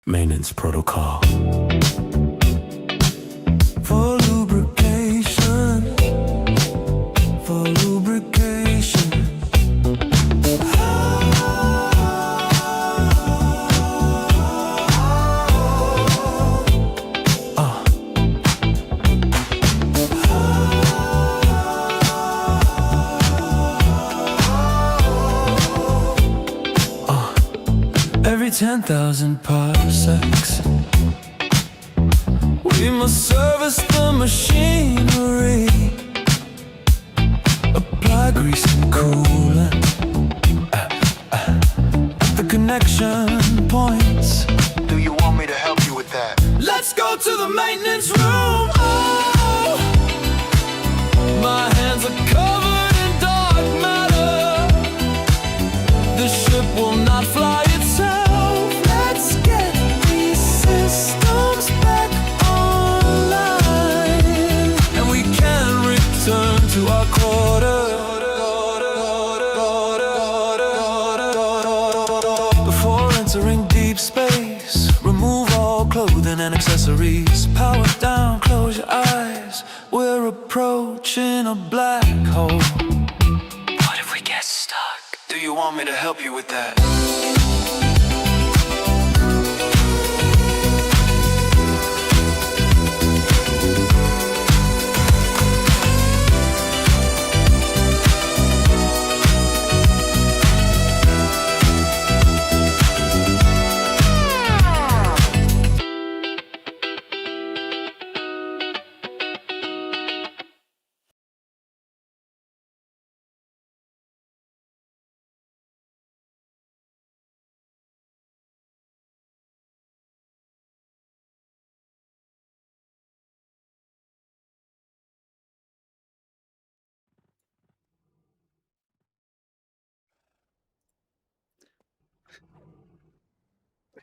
Maintenance protocol. For lubrication. For lubrication. Every 10,000 parsecs, we must service the machinery, apply grease and coolant at the connection points. Do you want me to help you with that? Let's go to the maintenance room. Oh, my hands are covered in dark matter. The ship will not fly itself. Let's get these systems back online, and we can return to our quarters. Before entering deep space, remove all clothing and accessories. Power down, close your eyes. We're approaching a black hole. What if we get stuck? Do you want me to help you with that?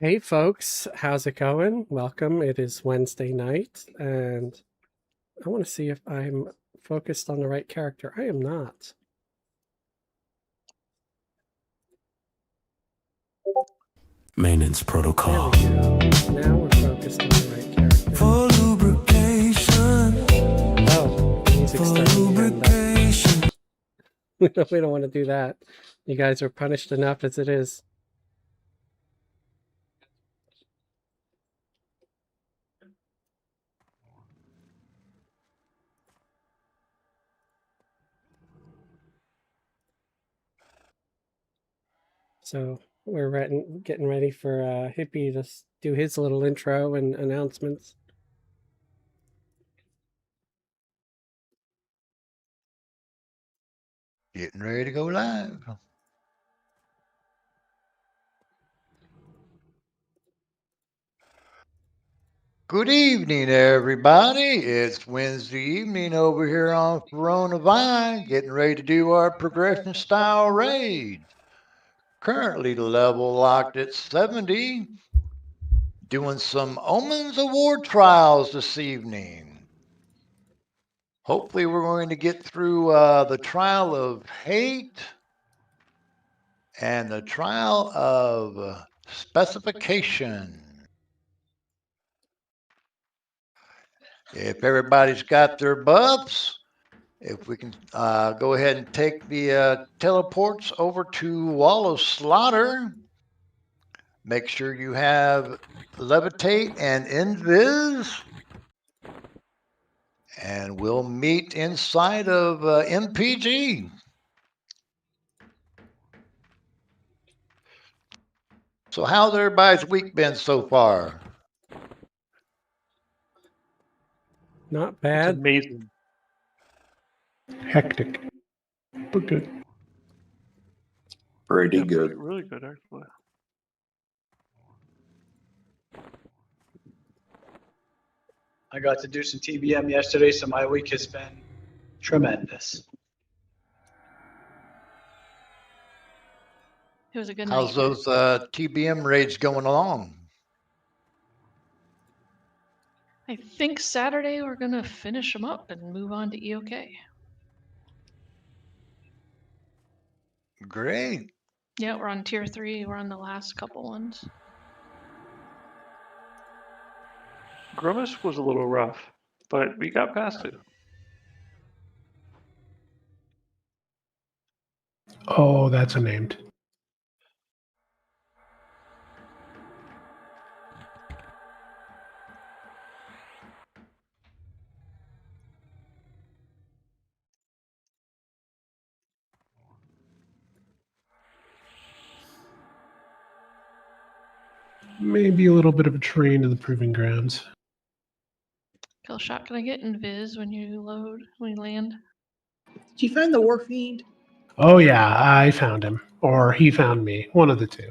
Hey folks, how's it going? Welcome. It is Wednesday night, and I want to see if I'm focused on the right character. I am not. Maintenance protocol. There we go. Now we're focused on the right character. For lubrication. Oh, the music's For starting to end up. lubrication. We don't want to do that. You guys are punished enough as it is. So we're getting ready for Hippie to do his little intro and announcements. Getting ready to go live. Good evening, everybody. It's Wednesday evening over here on Firiona Vie, getting ready to do our progression style raid. Currently level locked at 70. Doing some Omens Award trials this evening. Hopefully we're going to get through the trial of hate and the trial of specification. If everybody's got their buffs, if we can go ahead and take the teleports over to Wall of Slaughter. Make sure you have Levitate and Invis. And we'll meet inside of MPG. So how's everybody's week been so far? Not bad. It's amazing. Hectic, but good. Pretty Yeah, good. really good, actually. I got to do some TBM yesterday, so my week has been tremendous. It was a good How's night. those TBM raids going along? I think Saturday we're gonna finish them up and move on to EOK. Great. Yeah, we're on tier 3. We're on the last couple ones. Grimace was a little rough, but we got past it. Oh, that's unnamed. Maybe a little bit of a train to the proving grounds. Kill shot can I get in Viz when you land? Did you find the War Fiend? Oh yeah, I found him, or he found me. One of the two.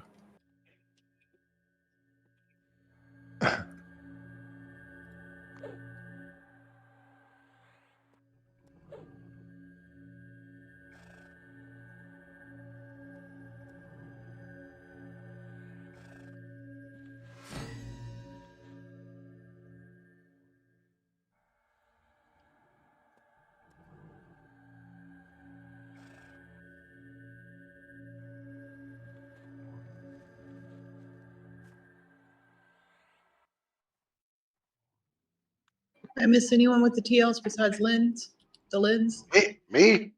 I miss anyone with the TLs besides Lynn's? The Lynn's? Me?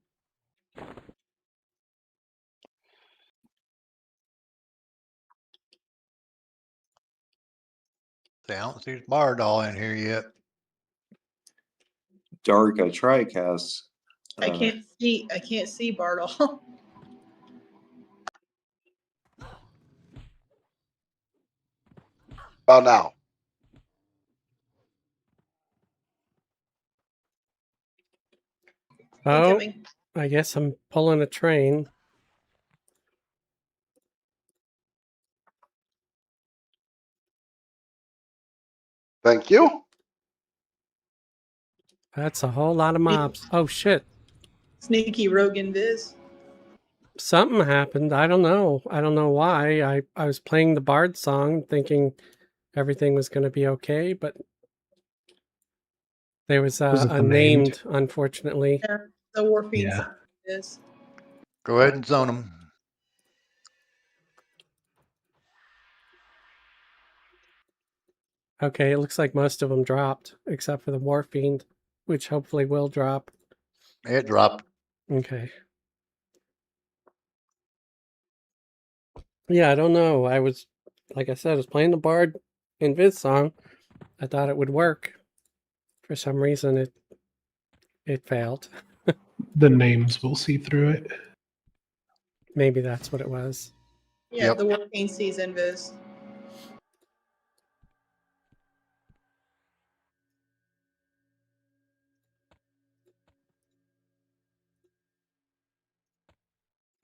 I don't see Bardall in here yet. Dark, I try cast. I can't see Bartle. About now. Oh, Incoming. I guess I'm pulling a train. Thank you. That's a whole lot of mobs. Oh shit. Sneaky rogue in Viz. Something happened. I don't know. I don't know why. I was playing the Bard song thinking everything was going to be okay, but there was Was it a the named, unfortunately. Yeah, the War Fiend Yeah. is. Go ahead and zone them. Okay, it looks like most of them dropped, except for the War Fiend, which hopefully will drop. It dropped. Okay. Yeah, I don't know. I was, like I said, I was playing the Bard in Viz song. I thought it would work. For some reason, it failed. The names will see through it. Maybe that's what it was. Yeah, Yep. the War Fiend sees in Viz.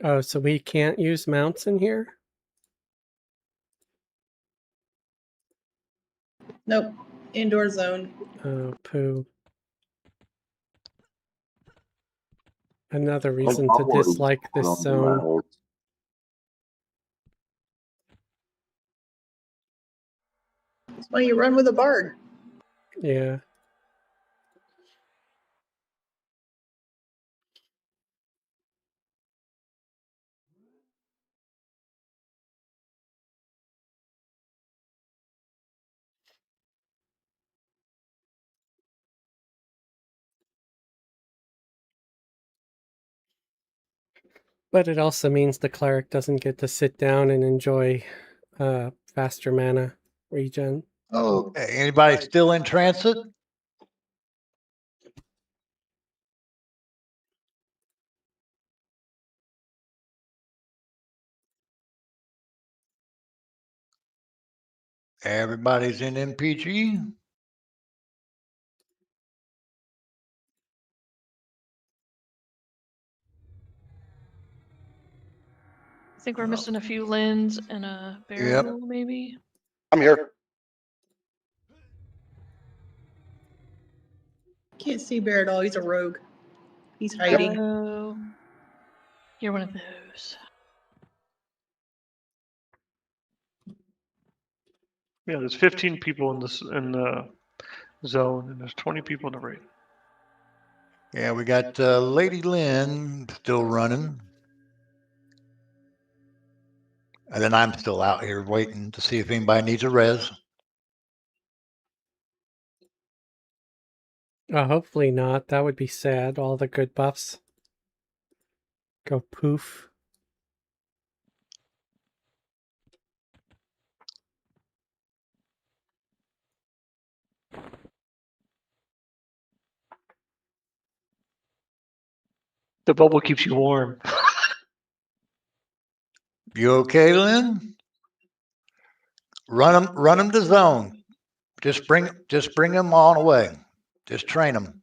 Oh, so we can't use mounts in here? Nope. Indoor zone. Oh, poo. Another My reason to Hogwarts is dislike this on my zone. old- That's why you run with a Bard. Yeah. But it also means the cleric doesn't get to sit down and enjoy faster mana regen. Okay. Anybody still in transit? Everybody's in MPG. I think we're missing a few Lins and a barrel, maybe. I'm here. Can't see Bear at all. He's a rogue. He's hiding. Oh, you're one of those. Yeah, there's 15 people in the zone, and there's 20 people in the raid. Yeah, we got Lady Lynn still running. And then I'm still out here waiting to see if anybody needs a res. Hopefully not. That would be sad. All the good buffs go poof. The bubble keeps you warm. You okay, Lynn? Run them to zone. Just bring them on away. Just train them.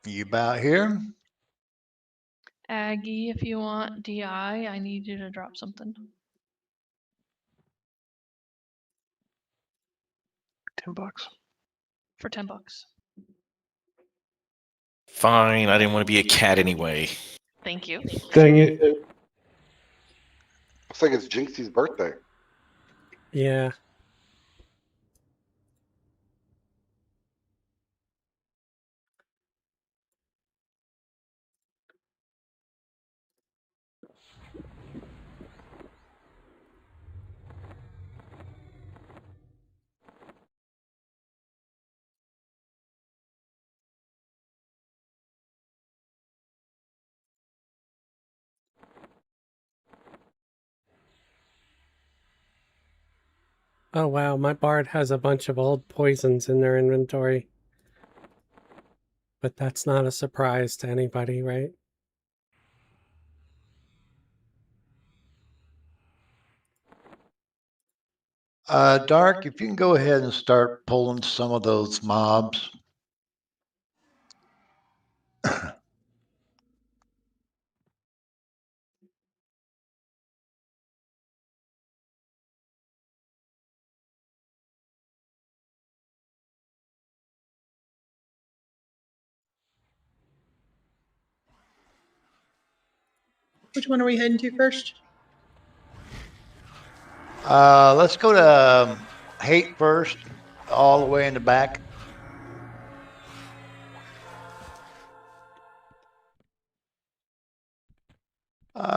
You about here? Aggie, if you want DI, I need you to drop something $10. for $10. Fine, I didn't want to be a cat anyway. Thank you. Dang it. Looks like it's Jinxie's birthday. Yeah. Oh wow, my bard has a bunch of old poisons in their inventory. But that's not a surprise to anybody, right? Dark, if you can go ahead and start pulling some of those mobs. Which one are we heading to first? Let's go to hate first, all the way in the back.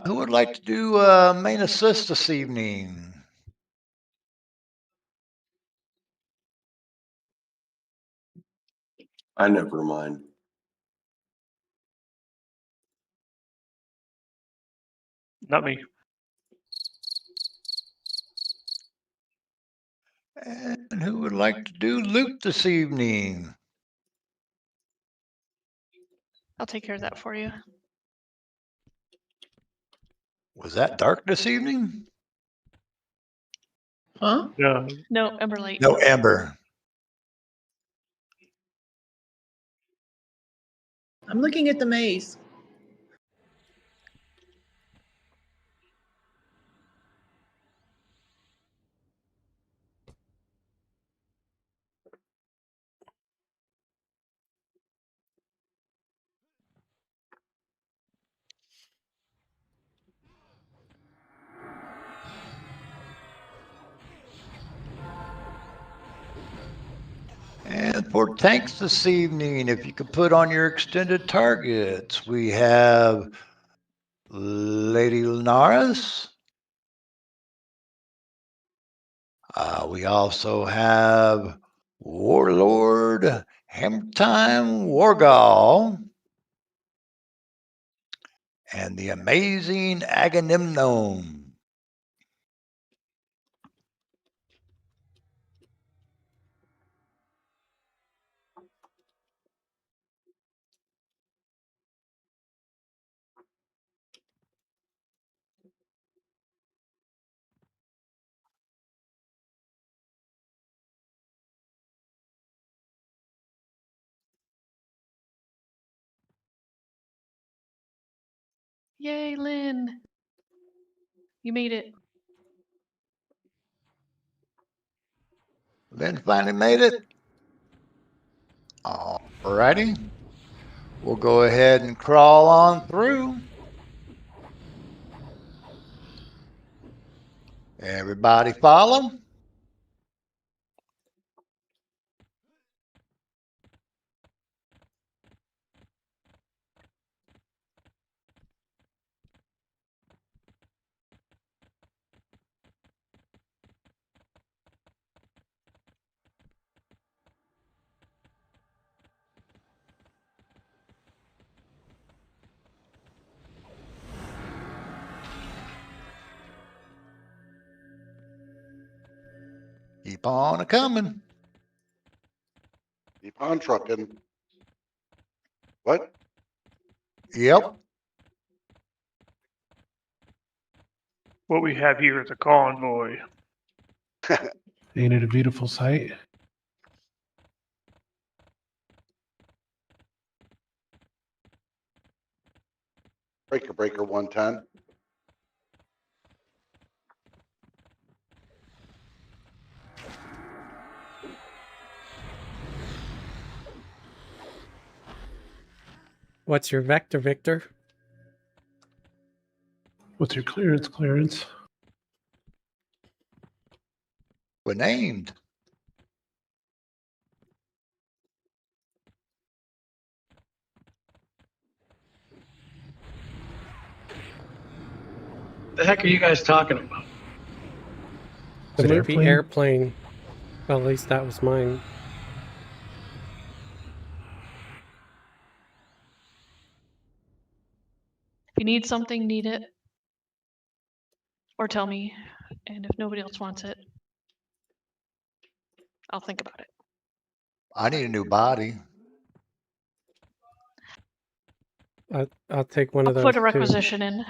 Who would like to do main assist this evening? I never mind. Not me. And who would like to do loot this evening? I'll take care of that for you. Was that Dark this evening? Huh? Yeah. No, Emberlight. No, Ember. I'm looking at the maze. And for tanks this evening, if you could put on your extended targets, we have Lady Lunaris. We also have Warlord Hamtime Wargal, and the amazing Agamemnon. Yay, Lynn. You made it. Lynn finally made it. Alrighty. We'll go ahead and crawl on through. Everybody follow. Keep on coming. Keep on trucking. What? Yep. What we have here is a convoy. Ain't it a beautiful sight? Breaker 110. What's your vector, Victor? What's your clearance, Clarence? We're named. The heck are you guys talking about? The Is it movie Airplane. Well, at least that was mine. If you need something, need it. Or tell me. And if nobody else wants it, I'll think about it. I need a new body. I'll take one I'll of those put a too. requisition in.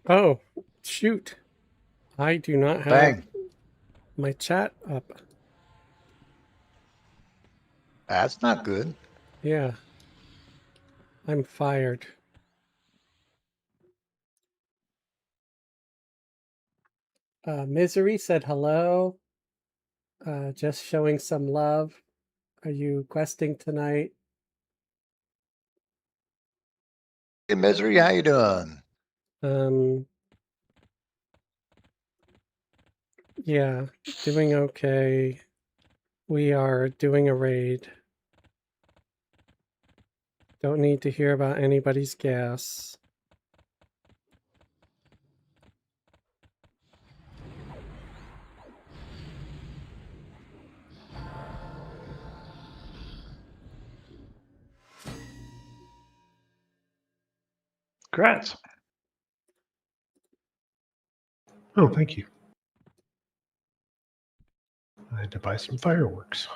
Oh, shoot. I do not have Bang. my chat up. That's not good. Yeah. I'm fired. Misery said hello. Just showing some love. Are you questing tonight? Hey, Misery, how you doing? Yeah, doing okay. We are doing a raid. Don't need to hear about anybody's gas. Congrats. Oh, thank you. I had to buy some fireworks.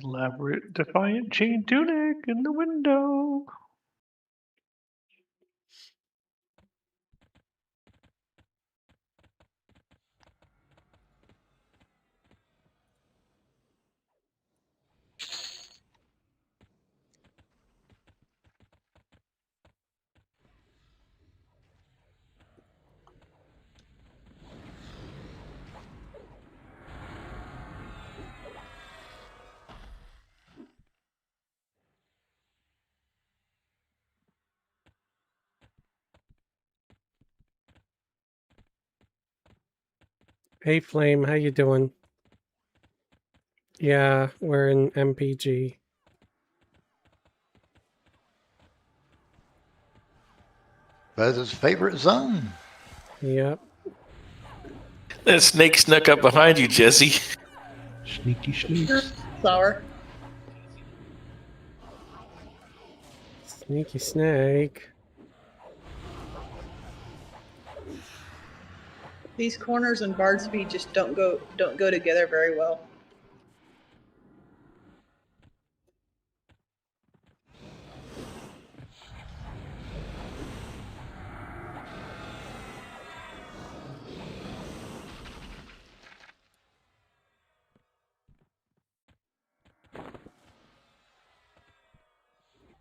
Elaborate defiant chain tunic in the window. Hey Flame, how you doing? Yeah, we're in MPG. That's his favorite zone. Yep. That snake snuck up behind you, Jesse. Sneaky snakes. Flower. Sneaky snake. These corners and Bard's Feet just don't go together very well.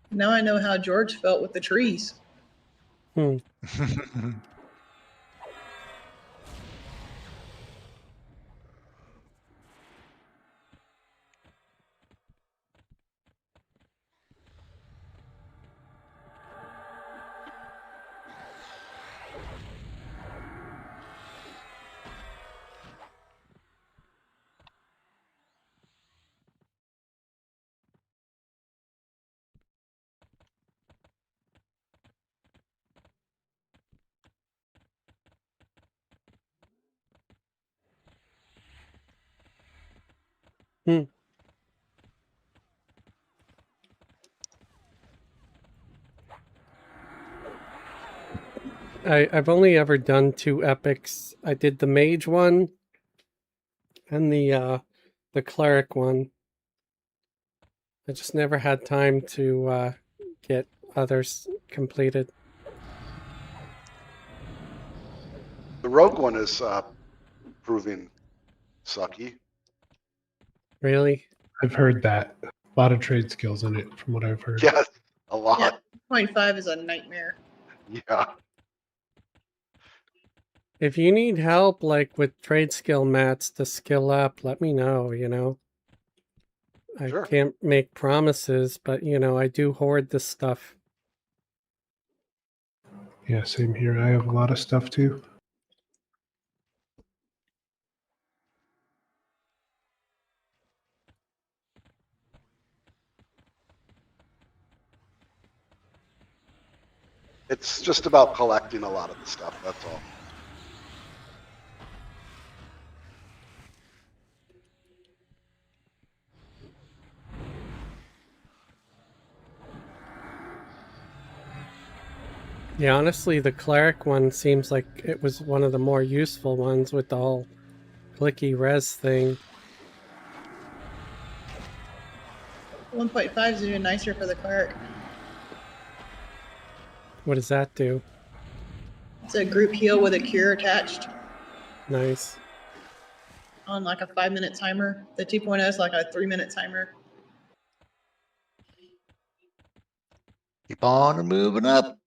Now I know how George felt with the trees. Hmm. Hmm. I've only ever done 2 epics. I did the mage one and the cleric one. I just never had time to get others completed. The rogue one is proving sucky. Really? I've heard that. A lot of trade skills in it, from what I've heard. Yes, a Yeah, lot. 0.5 is a nightmare. Yeah. If you need help, like with trade skill mats to skill up, let me know, you know. I Sure. can't make promises, but, you know, I do hoard this stuff. Yeah, same here. I have a lot of stuff too. It's just about collecting a lot of the stuff, that's all. Yeah, honestly, the cleric one seems like it was one of the more useful ones with the whole clicky res thing. 1.5 is even nicer for the cleric. What does that do? It's a group heal with a cure attached Nice. on like a 5-minute timer. The 2.0 is like a 3-minute timer. Keep on moving up.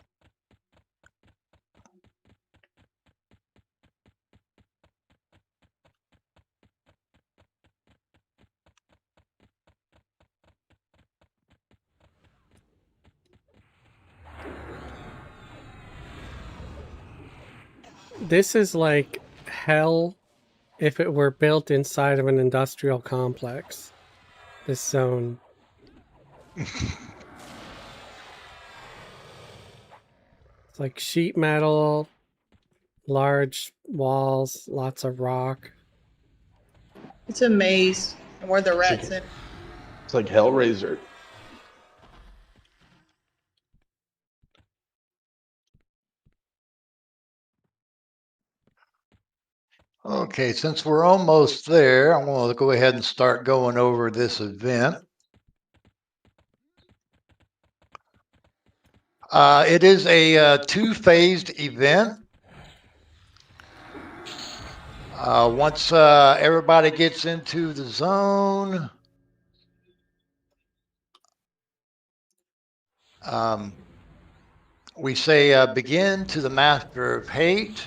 This is like hell if it were built inside of an industrial complex. This zone. It's like sheet metal, large walls, lots of rock. It's a maze, and where the rats in. It's like Hellraiser. Okay, since we're almost there, I want to go ahead and start going over this event. It is a 2-phased event. Once everybody gets into the zone, we say begin to the Master of Hate,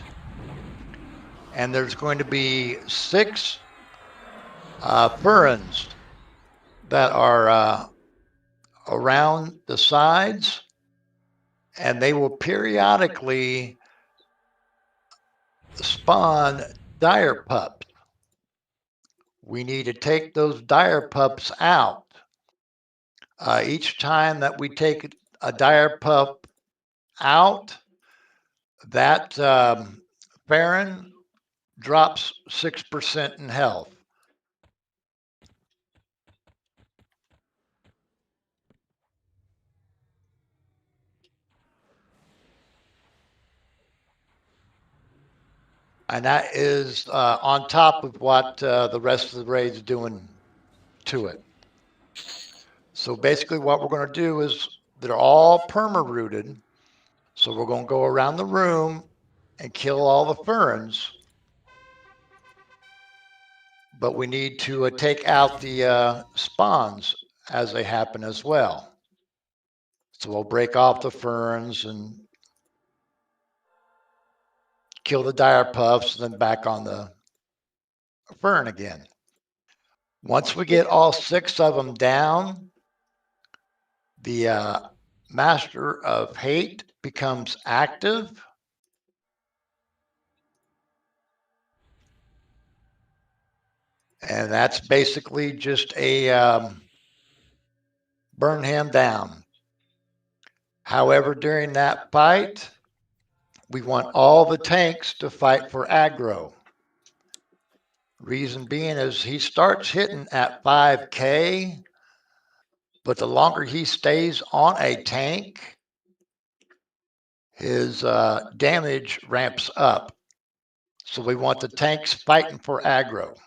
and there's going to be 6 Furins that are around the sides, and they will periodically spawn dire pups. We need to take those dire pups out. Each time that we take a dire pup out, that Farron drops 6% in health. And that is on top of what the rest of the raid's doing to it. So basically what we're going to do is they're all perma-rooted. So we're going to go around the room and kill all the ferns. But we need to take out the spawns as they happen as well. So we'll break off the ferns and kill the dire puffs, and then back on the fern again. Once we get all 6 of them down, the Master of Hate becomes active. And that's basically just a burn him down. However, during that fight, we want all the tanks to fight for aggro. Reason being is he starts hitting at 5K, but the longer he stays on a tank, his damage ramps up. So we want the tanks fighting for aggro.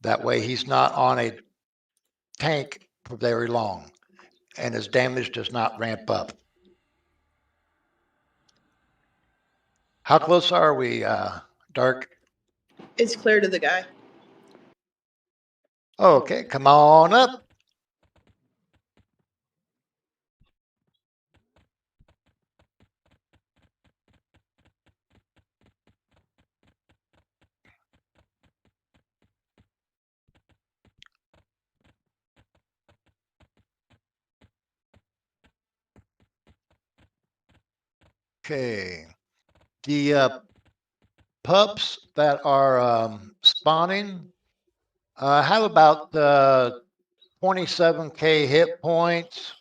That way he's not on a tank for very long, and his damage does not ramp up. How close are we, Dark? It's clear to the guy. Okay, come on up. Okay. The pups that are spawning have about 27K hit points.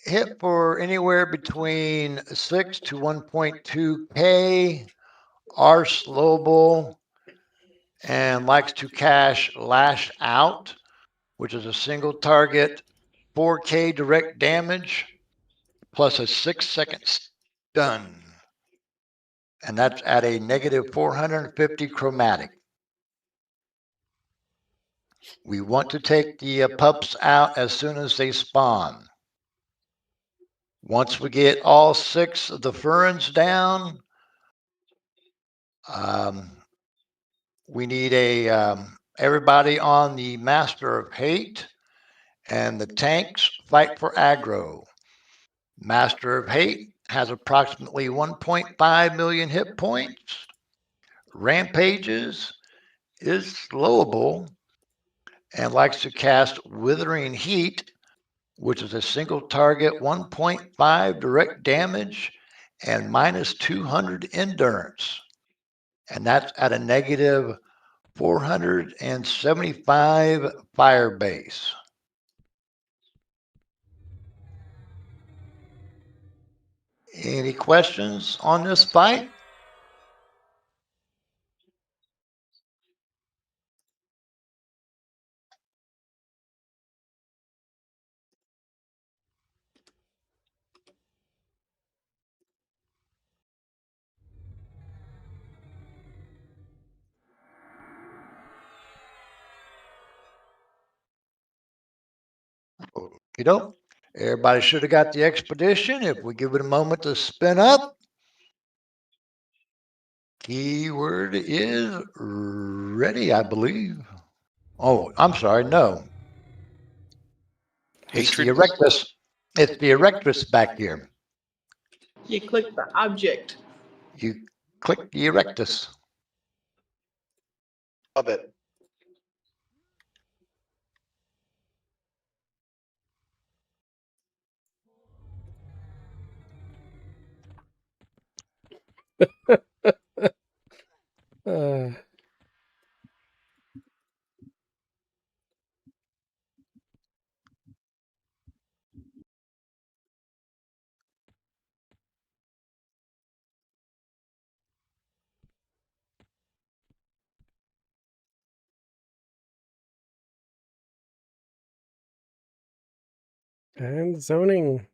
Hit for anywhere between 6 to 1.2K, are slowable, and likes to cash Lash Out, which is a single target 4K direct damage plus a 6-second stun. And that's at a negative 450 chromatic. We want to take the pups out as soon as they spawn. Once we get all 6 of the ferns down, we need everybody on the Master of Hate, and the tanks fight for aggro. Master of Hate has approximately 1.5 million hit points. Rampages is slowable and likes to cast Withering Heat, which is a single target 1.5 direct damage and minus 200 endurance. And that's at a negative 475 fire base. Any questions on this fight? You know, everybody should have got the expedition. If we give it a moment to spin up, keyword is ready, I believe. Oh, I'm sorry, no. It's the Erectus. It's the Erectus back here. You click the object. You click the Erectus. Love it. And zoning.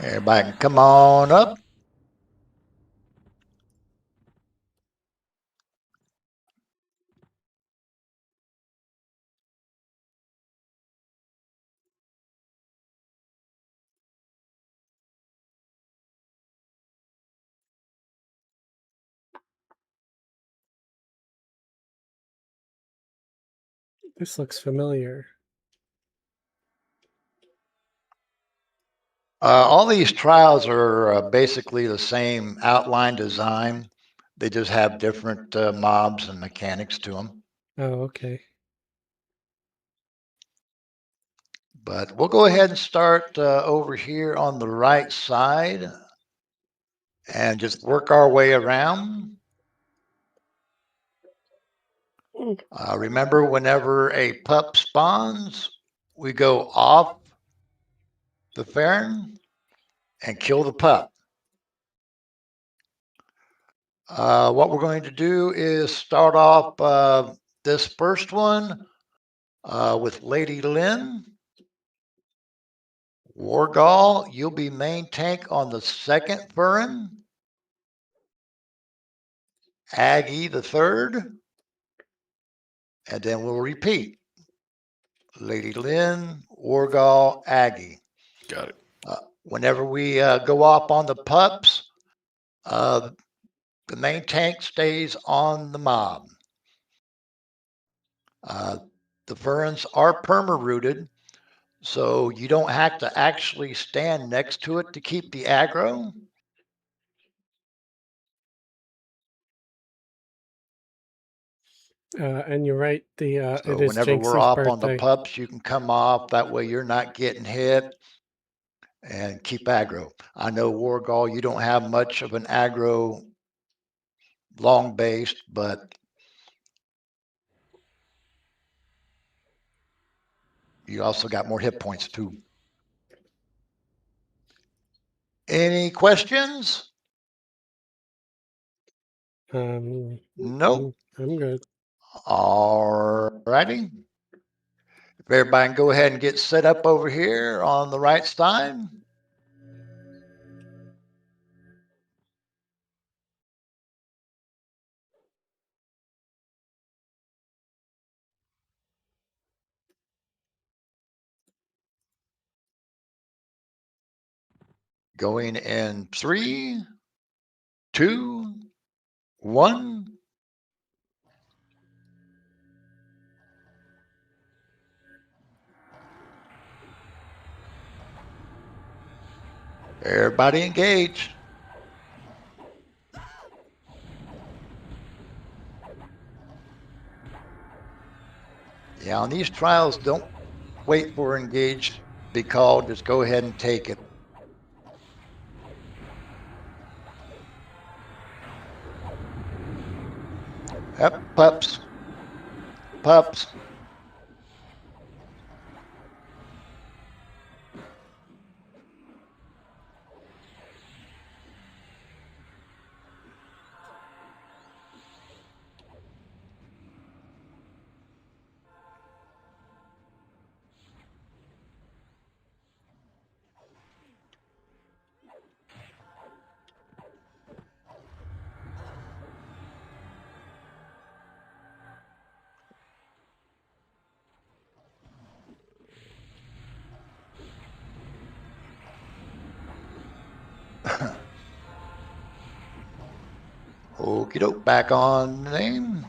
Everybody can come on up. This looks familiar. All these trials are basically the same outline design. They just have different mobs and mechanics to them. Oh, okay. But we'll go ahead and start over here on the right side and just work our way around. Remember, whenever a pup spawns, we go off the Farron and kill the pup. What we're going to do is start off this first one with Lady Lynn. Wargall, you'll be main tank on the second Farron. Aggie the third. And then we'll repeat. Lady Lynn, Wargall, Aggie. Got it. Whenever we go off on the pups, the main tank stays on the mob. The ferns are perma-rooted, so you don't have to actually stand next to it to keep the aggro. And you're right. So it is whenever we're Jinx's off birthday. on the pups, you can come off. That way you're not getting hit and keep aggro. I know Wargall, you don't have much of an aggro long based, but you also got more hit points too. Any questions? Nope. I'm good. All righty. If everybody can go ahead and get set up over here on the right side. Going in 3, 2, 1. Everybody engage. Yeah, on these trials, don't wait for engage to be called. Just go ahead and take it. Yep, pups. Pups. Okie doke, back on name,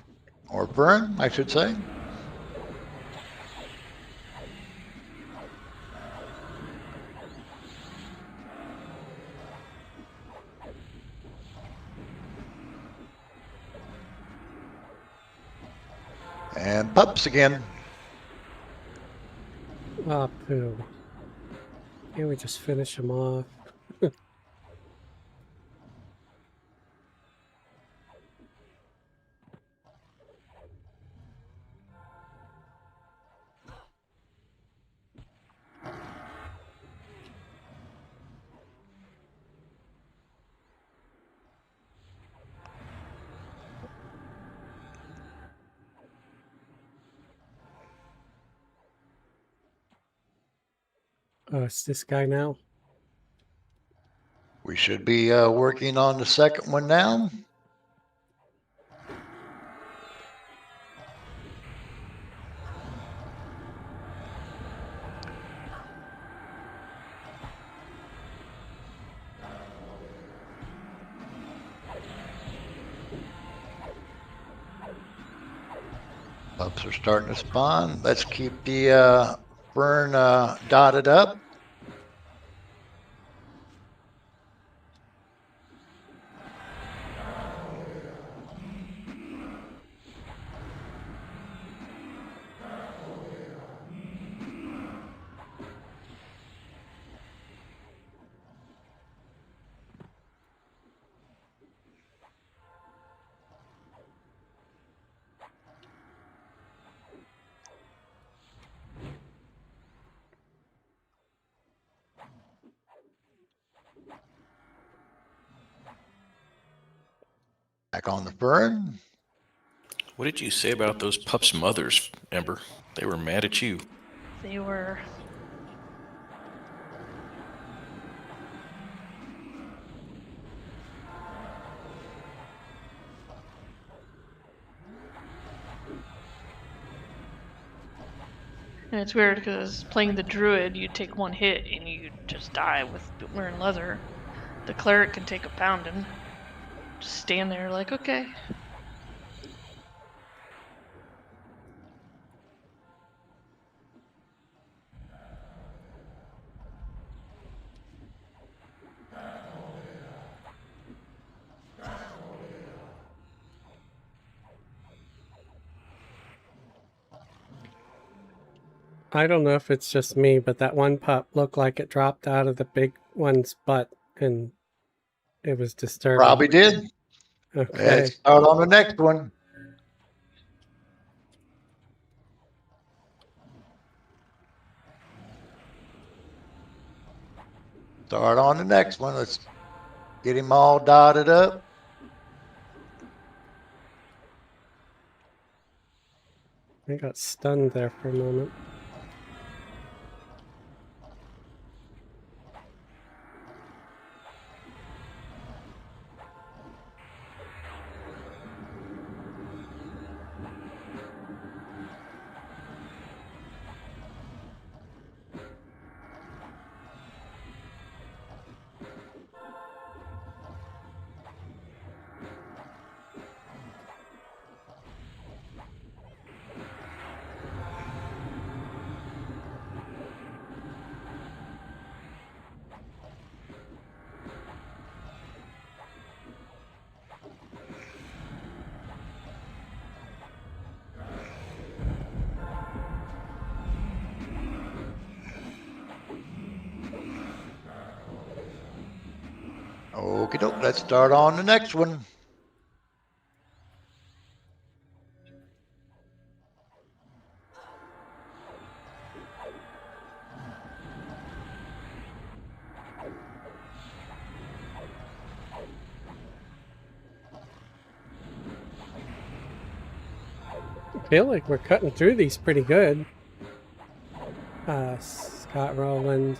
or Fern, I should say. And pups again. Ah, poo. Can't we just finish him off? Oh, it's this guy now. We should be working on the second one now. Pups are starting to spawn. Let's keep the fern dotted up. Back on the fern. What did you say about those pups' mothers, Ember? They were mad at you. They were. And it's weird because playing the druid, you take one hit and you just die with wearing leather. The cleric can take a pounding. Just stand there like, okay. I don't know if it's just me, but that one pup looked like it dropped out of the big one's butt, and it was disturbing. Probably did. Okay. Let's start on the next one. Start on the next one. Let's get him all dotted up. I got stunned there for a moment. Okie doke, let's start on the next one. I feel like we're cutting through these pretty good. Scott Rowland.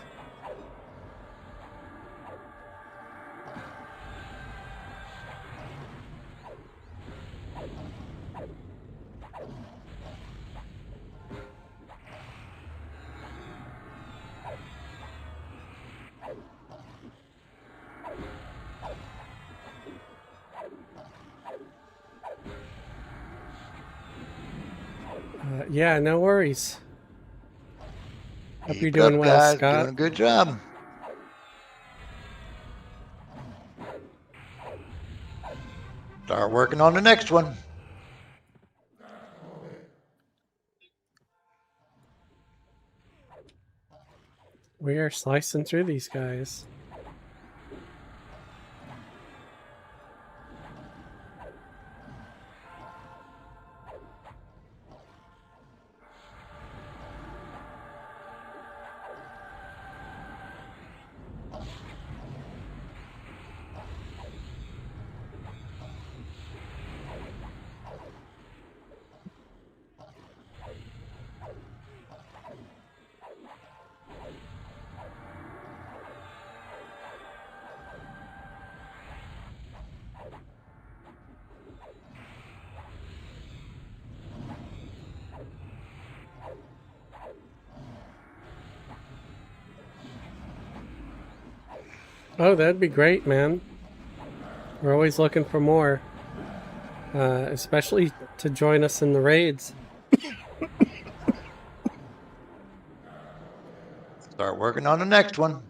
Yeah, no worries. Hope you're doing well, guys. Scott. Doing a good job. Start working on the next one. We are slicing through these guys. Oh, that'd be great, man. We're always looking for more. Especially to join us in the raids. Start working on the next one.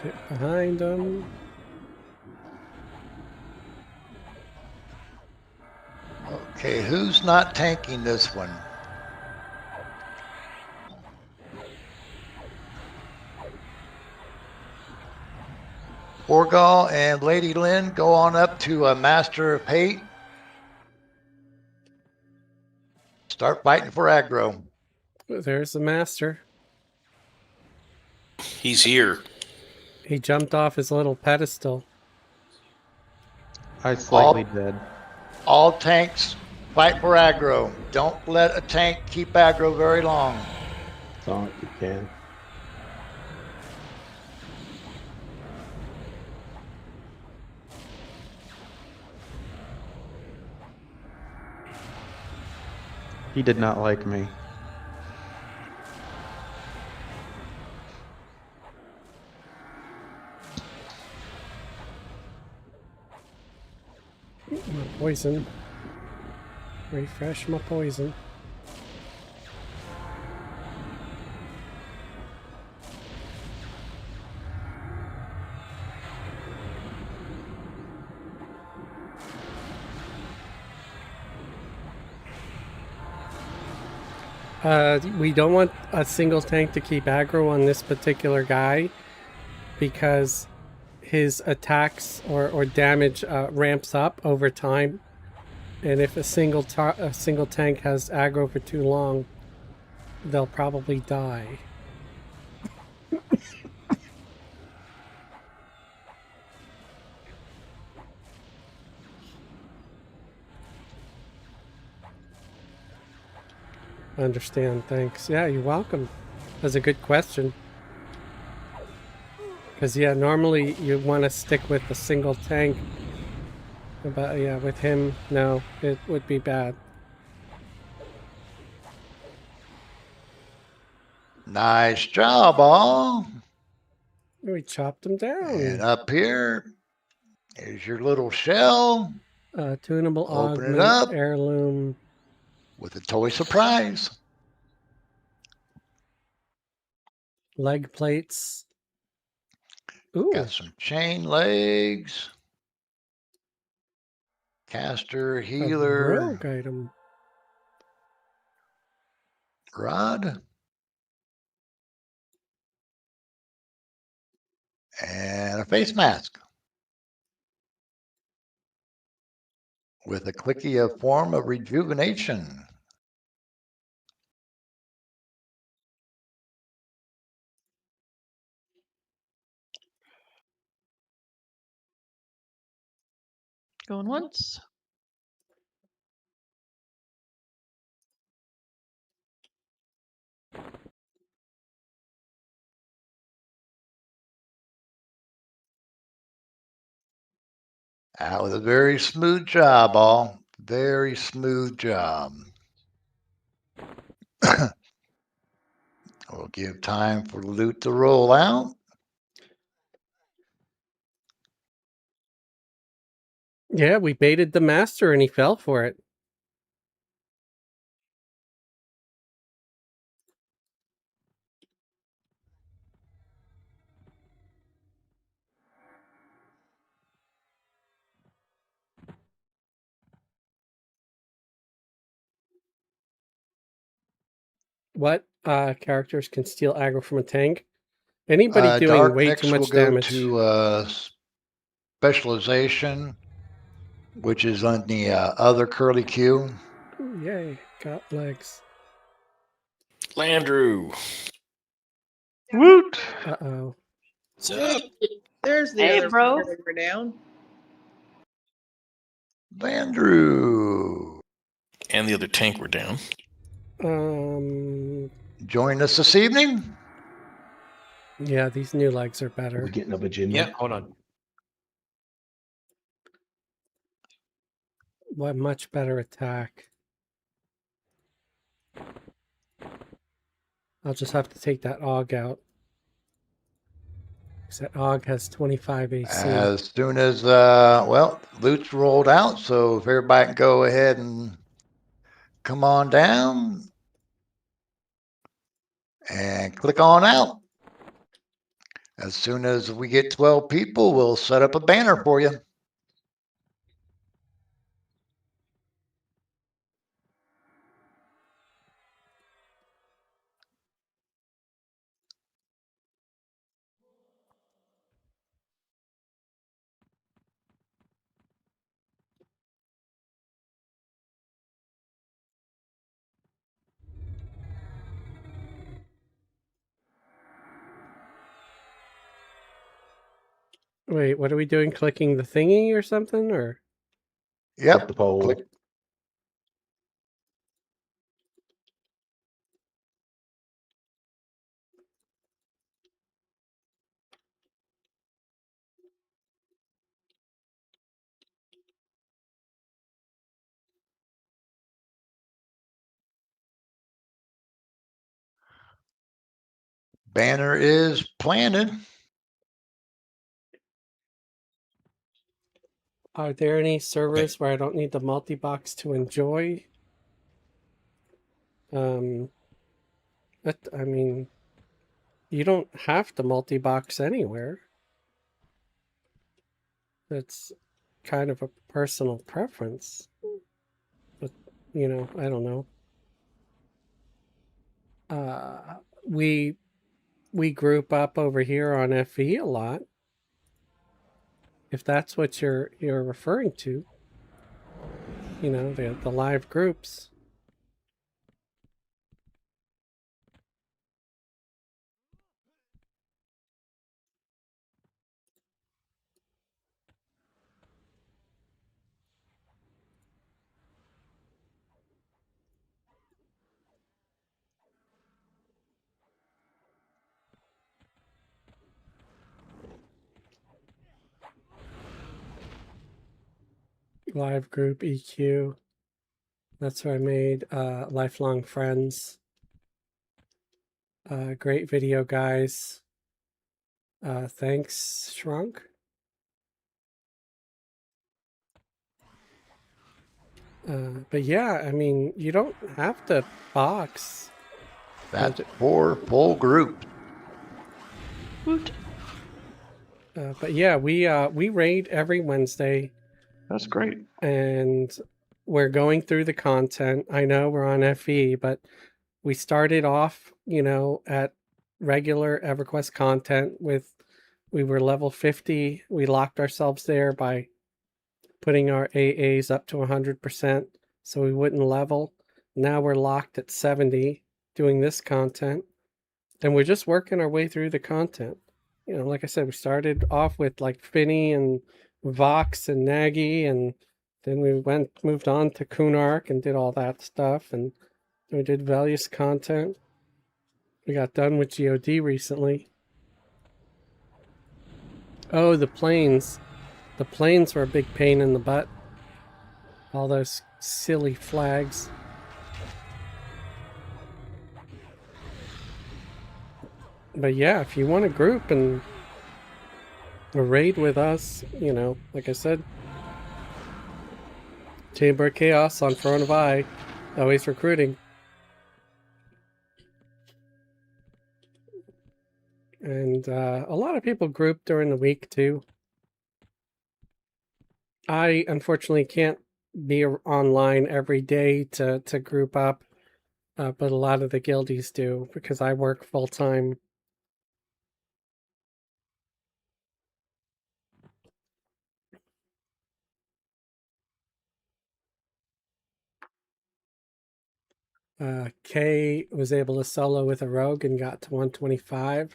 Get behind them. Okay, who's not tanking this one? Orgal and Lady Lynn, go on up to a Master of Hate. Start fighting for aggro. There's the master. He's here. He jumped off his little pedestal. I slightly dead. All tanks fight for aggro. Don't let a tank keep aggro very long. So you can. He did not like me. My poison. Refresh my poison. We don't want a single tank to keep aggro on this particular guy because his attacks or damage ramps up over time, and if a single tank has aggro for too long, they'll probably die. Understand, thanks. Yeah, you're welcome. That's a good question. Because, yeah, normally you want to stick with a single tank. But, yeah, with him, no, it would be bad. Nice job, all. We chopped him down. And up here is your little shell. Tunable Open augment, it up. heirloom. With a toy surprise. Leg plates. Ooh. Got some chain legs. Caster, healer. A rogue item. Rod. And a face mask. With a clicky of form of rejuvenation. Going once. That was a very smooth job, all. Very smooth job. We'll give time for loot to roll out. Yeah, we baited the master and he fell for it. What characters can steal aggro from a tank? Anybody doing Dark way next too much will go damage. to specialization, which is on the other curly Q. Yay, got legs. Landrew. Woot! Uh-oh. What's up? There's the Hey, other bro. fire we're down. Landrew, And the other tank were down. join us this evening? Yeah, these new legs are better. We getting a Virginia? Yeah, hold on. What much better attack. I'll just have to take that AUG out. Because that AUG has 25 AC. As soon as, well, loot's rolled out, so if everybody can go ahead and come on down and click on out. As soon as we get 12 people, we'll set up a banner for you. Wait, what are we doing? Clicking the thingy or something? Or Yep. The poll. Click. Banner is planted. are there any servers where I don't need the multi-box to enjoy? But I mean, you don't have to multi-box anywhere. That's kind of a personal preference. But, you know, I don't know. We group up over here on FE a lot. If that's what you're referring to. You know, the live groups. Live group EQ. That's where I made lifelong friends. Great video, guys. Thanks, Shrunk. But yeah, I mean, you don't have to box. That's 4 full groups. Woot. But yeah, we raid every Wednesday. That's great. And we're going through the content. I know we're on FE, but we started off, you know, at regular EverQuest content we were level 50. We locked ourselves there by putting our AAs up to 100% so we wouldn't level. Now we're locked at 70 doing this content. And we're just working our way through the content. You know, like I said, we started off with like Finny and Vox and Nagy, and then we moved on to Kunark and did all that stuff, and we did Velius content. We got done with GOD recently. Oh, the planes. The planes were a big pain in the butt. All those silly flags. But yeah, if you want to group and raid with us, you know, like I said, Chamber of Chaos on Firiona Vie, always recruiting. And a lot of people group during the week too. I unfortunately can't be online every day to group up, but a lot of the guildies do because I work full time. Kay was able to solo with a rogue and got to 125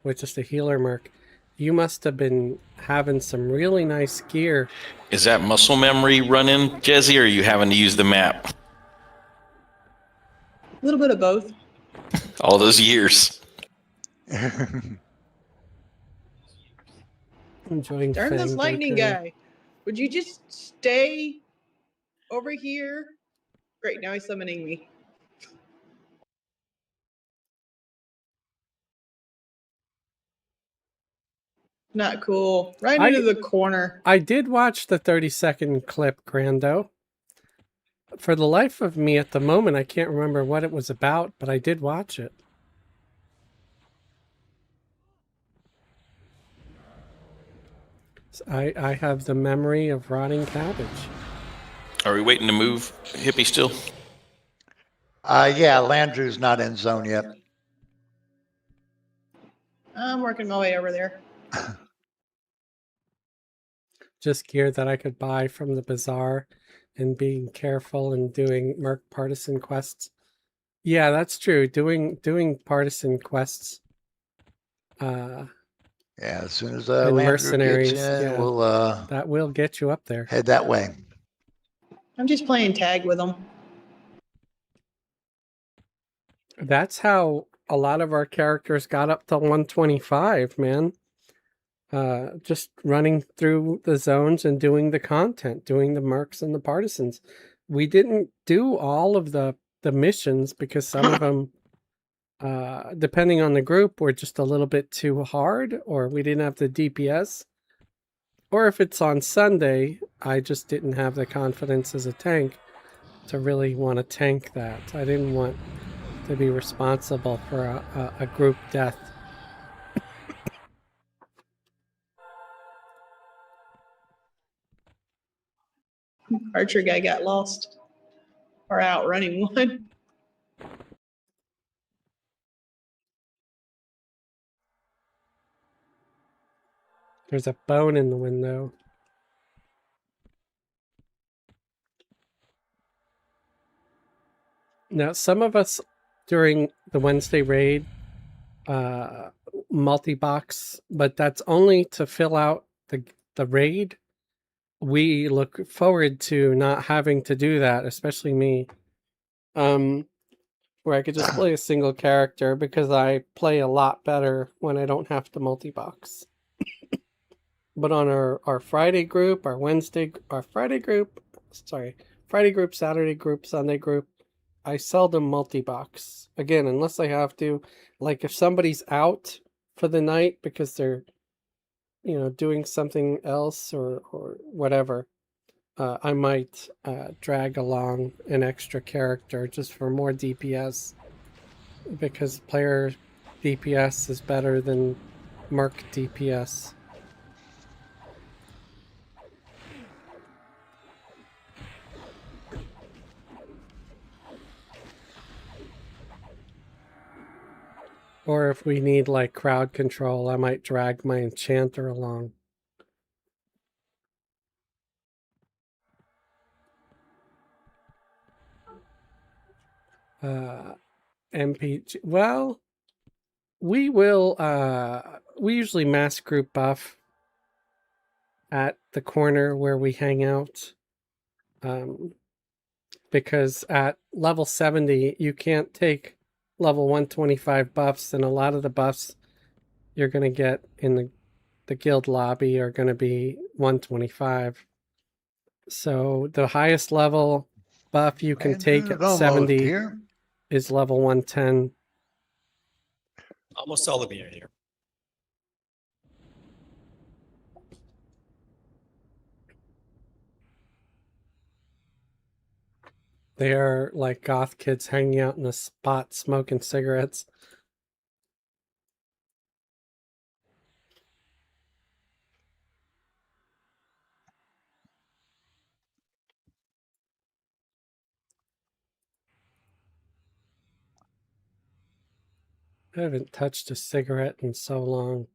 with just a healer merc. You must have been having some really nice gear. Is that muscle memory running, Jezzy, or are you having to use the map? A little bit of both. All those years. Enjoying Darn this Fang lightning Bakery. guy. Would you just stay over here? Great, now he's summoning me. Not cool. Right into the corner. I did watch the 30-second clip, Grando. For the life of me at the moment, I can't remember what it was about, but I did watch it. So I have the memory of rotting cabbage. Are we waiting to move Hippie still? Yeah, Landrew's not in zone yet. I'm working my way over there. Just gear that I could buy from the bazaar and being careful and doing merc partisan quests. Yeah, that's true. Doing partisan quests. Yeah, as soon as and Landrew mercenaries, gets in, yeah, we'll that will get you up there. head that way. I'm just playing tag with them. That's how a lot of our characters got up to 125, man. Just running through the zones and doing the content, doing the mercs and the partisans. We didn't do all of the missions because some of them, depending on the group, were just a little bit too hard, or we didn't have the DPS. Or if it's on Sunday, I just didn't have the confidence as a tank to really want to tank that. I didn't want to be responsible for a group death. Archer guy got lost. Or out running one. There's a bone in the window. Now, some of us during the Wednesday raid multi-box, but that's only to fill out the raid. We look forward to not having to do that, especially me. Where I could just play a single character because I play a lot better when I don't have to multi-box. But on our Friday group, Friday group, Saturday group, Sunday group, I seldom multi-box. Again, unless I have to. Like if somebody's out for the night because they're, doing something else or whatever, I might drag along an extra character just for more DPS. Because player DPS is better than merc DPS. Or if we need like crowd control, I might drag my enchanter along. MPG. Well, we will we usually mass group buff at the corner where we hang out. Because at level 70 you can't take level 125 buffs, and a lot of the buffs you're going to get in the guild lobby are going to be 125. So the highest level buff you can take at 70 here. is level 110. Almost all of you are here. They are like goth kids hanging out in a spot smoking cigarettes. I haven't touched a cigarette in so long.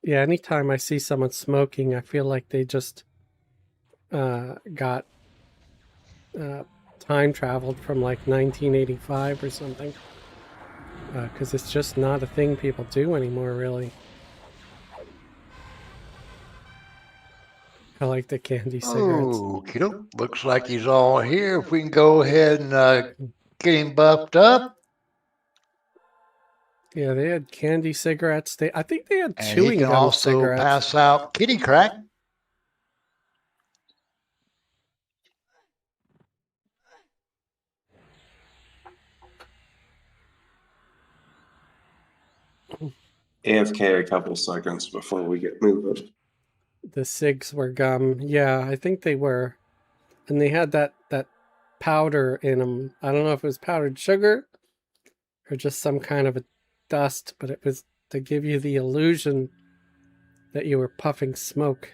Yeah, anytime I see someone smoking, I feel like they just got time traveled from like 1985 or something. Because it's just not a thing people do anymore, really. I like the candy cigarettes. Oh, kiddo. Looks like he's all here. If we can go ahead and get him buffed up. Yeah, they had candy cigarettes. I think they had And he chewing can gum also cigarettes. pass out kitty crack. AFK a couple seconds before we get moving. The cigs were gum. Yeah, I think they were. And they had that powder in them. I don't know if it was powdered sugar or just some kind of a dust, but it was to give you the illusion that you were puffing smoke.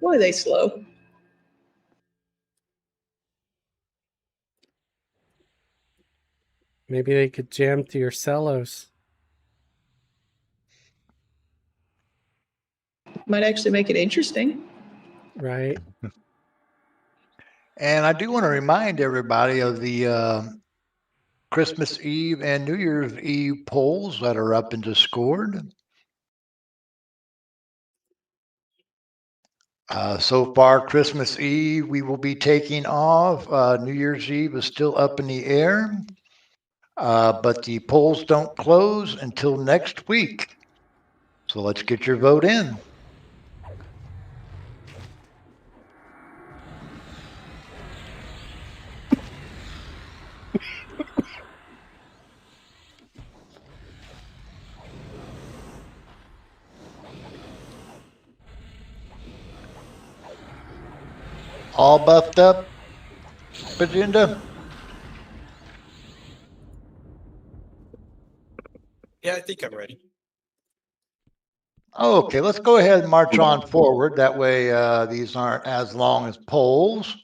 Boy, they slow. Maybe they could jam to your cellos. Might actually make it interesting. Right. And I do want to remind everybody of the Christmas Eve and New Year's Eve polls that are up in Discord. So far, Christmas Eve, we will be taking off. New Year's Eve is still up in the air. But the polls don't close until next week. So let's get your vote in. All buffed up, agenda? Yeah, I think I'm ready. Okay, let's go ahead and march on forward. That way these aren't as long as polls.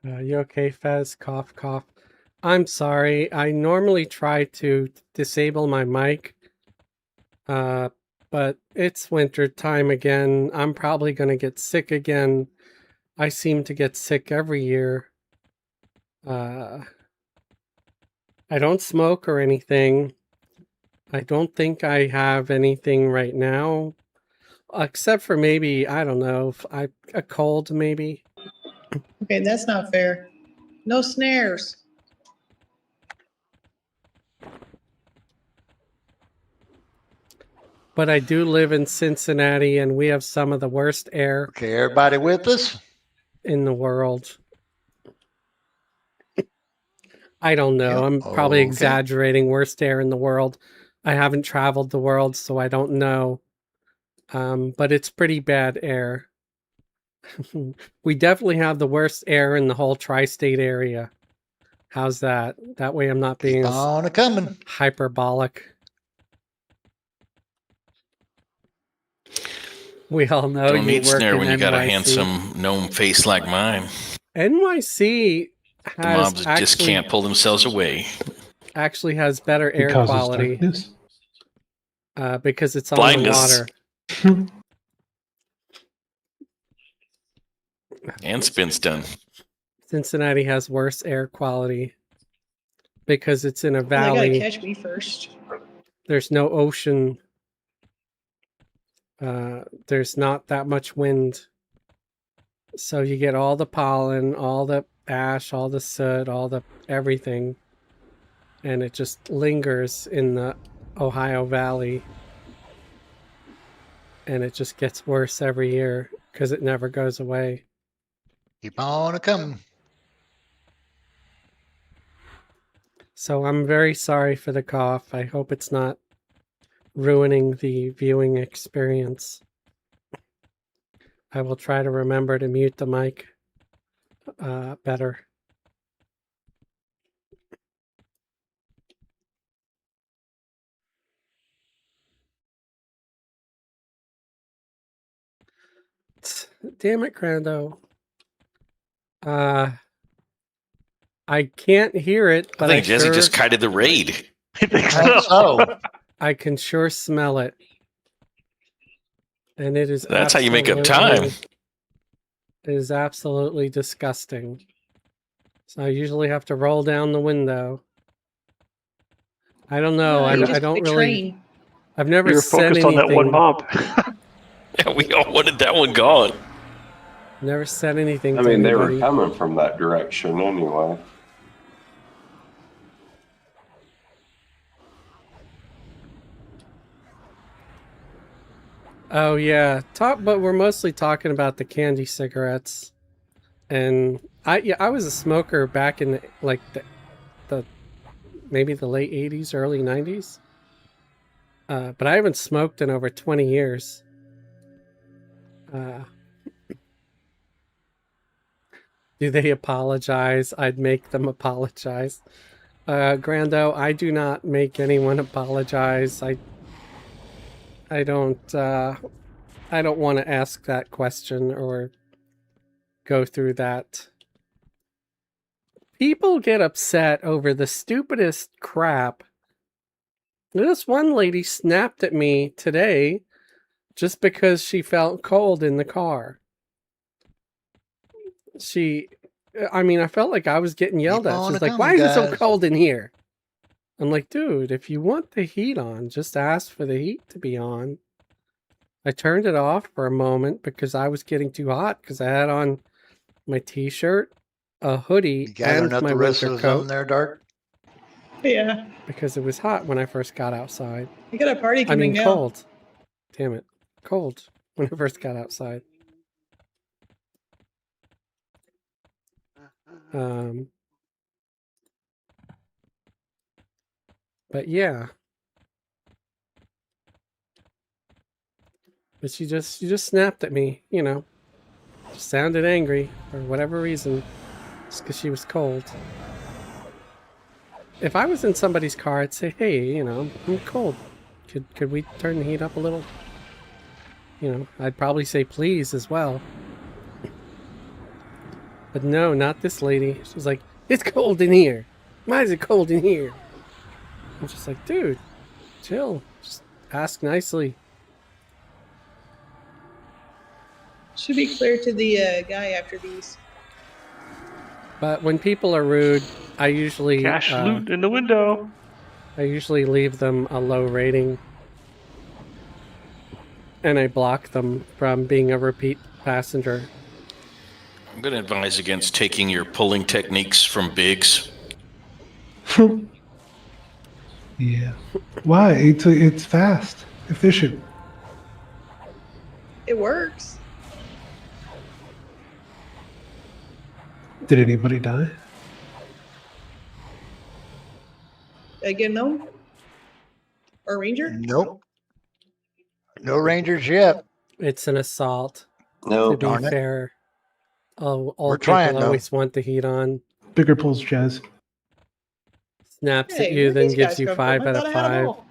You okay, Fez? Cough, cough. I'm sorry. I normally try to disable my mic. But it's winter time again. I'm probably going to get sick again. I seem to get sick every year. I don't smoke or anything. I don't think I have anything right now. Except for maybe, I don't know, a cold maybe. Okay, that's not fair. No snares. But I do live in Cincinnati and we have some of the worst air. Okay, everybody with us? In the world. I don't know. Yep. I'm probably Okay. exaggerating. Worst air in the world. I haven't traveled the world, so I don't know. But it's pretty bad air. We definitely have the worst air in the whole tri-state area. How's that? That way I'm not being coming. hyperbolic. We all know Don't you need work snare in when you got a NYC. handsome gnome face like mine. NYC The has mobs actually, just can't pull themselves away. actually has better air Because it's quality darkness. because it's on Blindness. the water. And spin's done. Cincinnati has worse air quality because it's in a Well, they gotta valley. catch me first. There's no ocean. There's not that much wind. So you get all the pollen, all the ash, all the soot, all the everything. And it just lingers in the Ohio Valley. And it just gets worse every year because it never goes away. Keep on coming. So I'm very sorry for the cough. I hope it's not ruining the viewing experience. I will try to remember to mute the mic better. Damn it, Crando. I can't hear it, I but think Jesse just kited the raid. I think I think so. I can sure smell it. And it is That's how you make up time. It is absolutely disgusting. So I usually have to roll down the window. I don't know. I don't really. I've never You're said focused anything. on that one mob. Yeah, we all wanted that one gone. Never said anything I to mean, they were anybody. coming from that direction anyway. Oh yeah, but we're mostly talking about the candy cigarettes, and I was a smoker back in the maybe the late '80s, early '90s, but I haven't smoked in over 20 years. Do they apologize? I'd make them apologize. Grando, I do not make anyone apologize. I don't want to ask that question or go through that. People get upset over the stupidest crap. This one lady snapped at me today just because she felt cold in the car. I felt like I was getting yelled at. She's like, why is it so cold in here? I'm like, dude, if you want the heat on, just ask for the heat to be on. I turned it off for a moment because I was getting too hot because I had on my t-shirt, a hoodie, and my winter coat. There, Dark? Yeah. Because it was hot when I first got outside. You got a party coming now. Cold. Damn it. Cold when I first got outside. But yeah. But she just snapped at me, you know. She sounded angry for whatever reason. Just because she was cold. If I was in somebody's car, I'd say, hey, you know, I'm cold. Could we turn the heat up a little? You know, I'd probably say please as well. But no, not this lady. She's like, it's cold in here. Why is it cold in here? I'm just like, dude, chill. Just ask nicely. Should be clear to the guy after these. But when people are rude, I usually... Cash loot in the window. I usually leave them a low rating. And I block them from being a repeat passenger. I'm going to advise against taking your pulling techniques from Biggs. Yeah. Why? It's fast, efficient. It works. Did anybody die? Again, no? Or Ranger? Nope. No Rangers yet. It's an assault. No, to be fair. All We're people trying, always want the heat on. Bigger pulls, Jazz. Snaps Hey, at you, where'd then these gives guys you come 5 from? I out thought of I had 'em 5. all.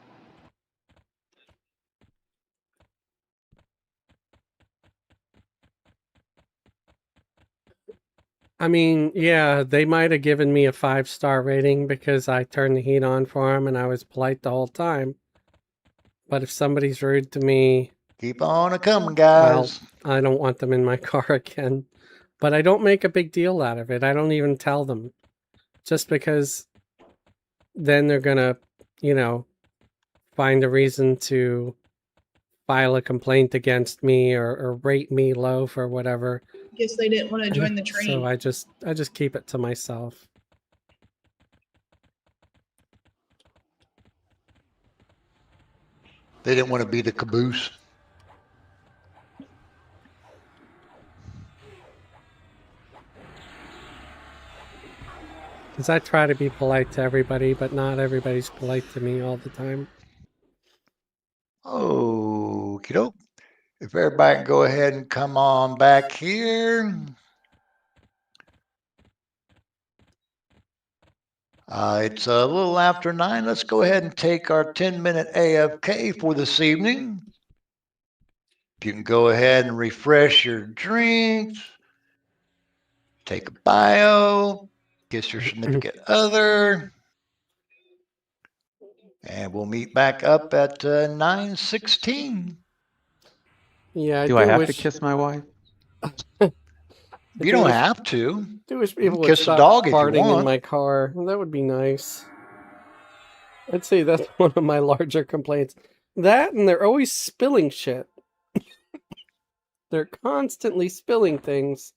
I mean, yeah, they might have given me a 5-star rating because I turned the heat on for them and I was polite the whole time. But if somebody's rude to me... Keep on a-coming, guys. I don't want them in my car again. But I don't make a big deal out of it. I don't even tell them. Just because then they're gonna, you know, find a reason to file a complaint against me or rate me low for whatever. Guess they didn't want to join the train. So I just keep it to myself. They didn't want to be the caboose. Because I try to be polite to everybody, but not everybody's polite to me all the time. Okie doke. If everybody can go ahead and come on back here. It's a little after 9. Let's go ahead and take our 10-minute AFK for this evening. You can go ahead and refresh your drinks, take a bio, kiss your significant other, and we'll meet back up at 9:16. Yeah, Do I have to wish, kiss my wife? You don't have to. do wish You people can would kiss a stop dog if you farting in want. my car. That would be nice. I'd say that's one of my larger complaints. That, and they're always spilling shit. They're constantly spilling things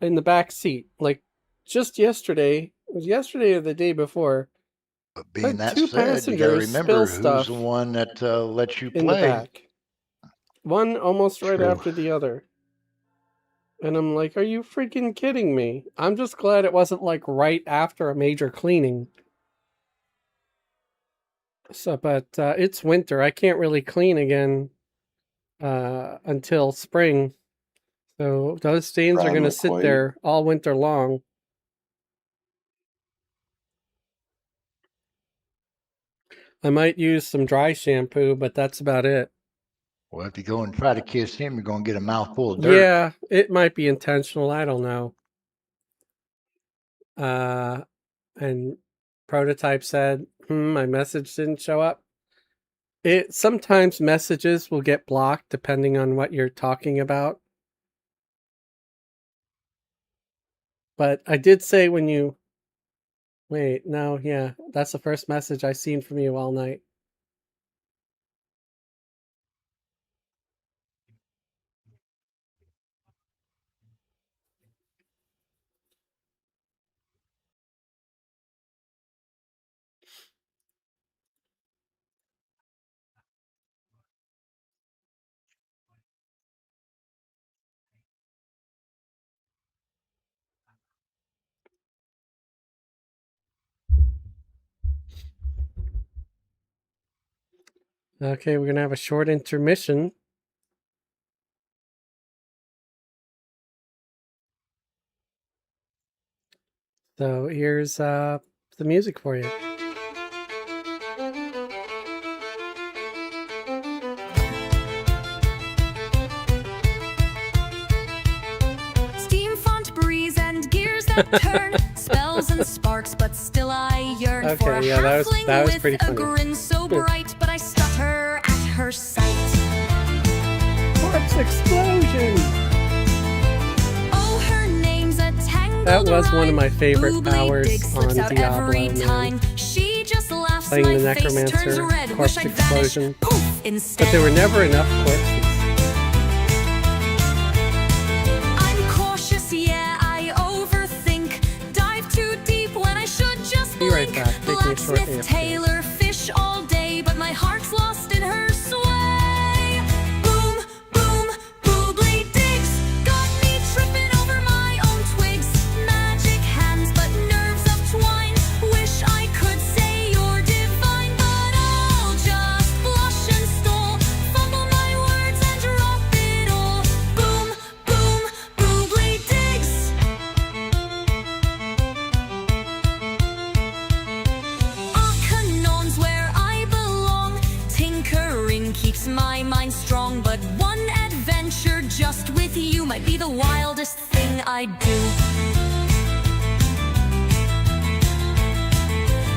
in the back seat. Like just yesterday, it was yesterday or the day before. But being that two said, you got to passengers remember spill who's stuff the one that lets you in the play. back. One almost right True. after the other. And I'm like, are you freaking kidding me? I'm just glad it wasn't like right after a major cleaning. So, but it's winter. I can't really clean again until spring. So those stains are going to Rodent sit quake. there all winter long. I might use some dry shampoo, but that's about it. Well, if you go and try to kiss him, you're going to get a mouthful of dirt. Yeah, it might be intentional. I don't know. And Prototype said, my message didn't show up. Sometimes messages will get blocked depending on what you're talking about. But I did say when you... Wait, no, yeah. That's the first message I've seen from you all night. Okay, we're going to have a short intermission. So here's the music for you. Steam, font, breeze, and gears that turn. Spells and sparks, but still I yearn Okay, for a yeah, that was halfling pretty with a funny. grin so bright, but I stutter at her sight. Corpse explosion! Oh, her name's a tangled That was one of my rhyme. favorite Boobly powers dig slips on out Diablo, every man. time. She just laughs, Playing my the face turns Necromancer, red. Corpse Wish I'd vanish, Explosion. poof, instead. But there were never enough corpses. I'm cautious, yeah, I overthink. Dive too deep when I should just Be blink. right back. Take me a short Blacksmith, AFK. tailor, fish all day, but my heart's lost in her sway. Boom, boom, boobly digs. Got me tripping over my own twigs. Magic hands, but nerves of twine. Wish I could say you're divine, but I'll just blush and stall. Fumble my words and drop it all. Boom, boom, boobly digs. Arcanon's where I belong. Tinkering keeps my mind strong, but one adventure just with you might be the wildest thing I do.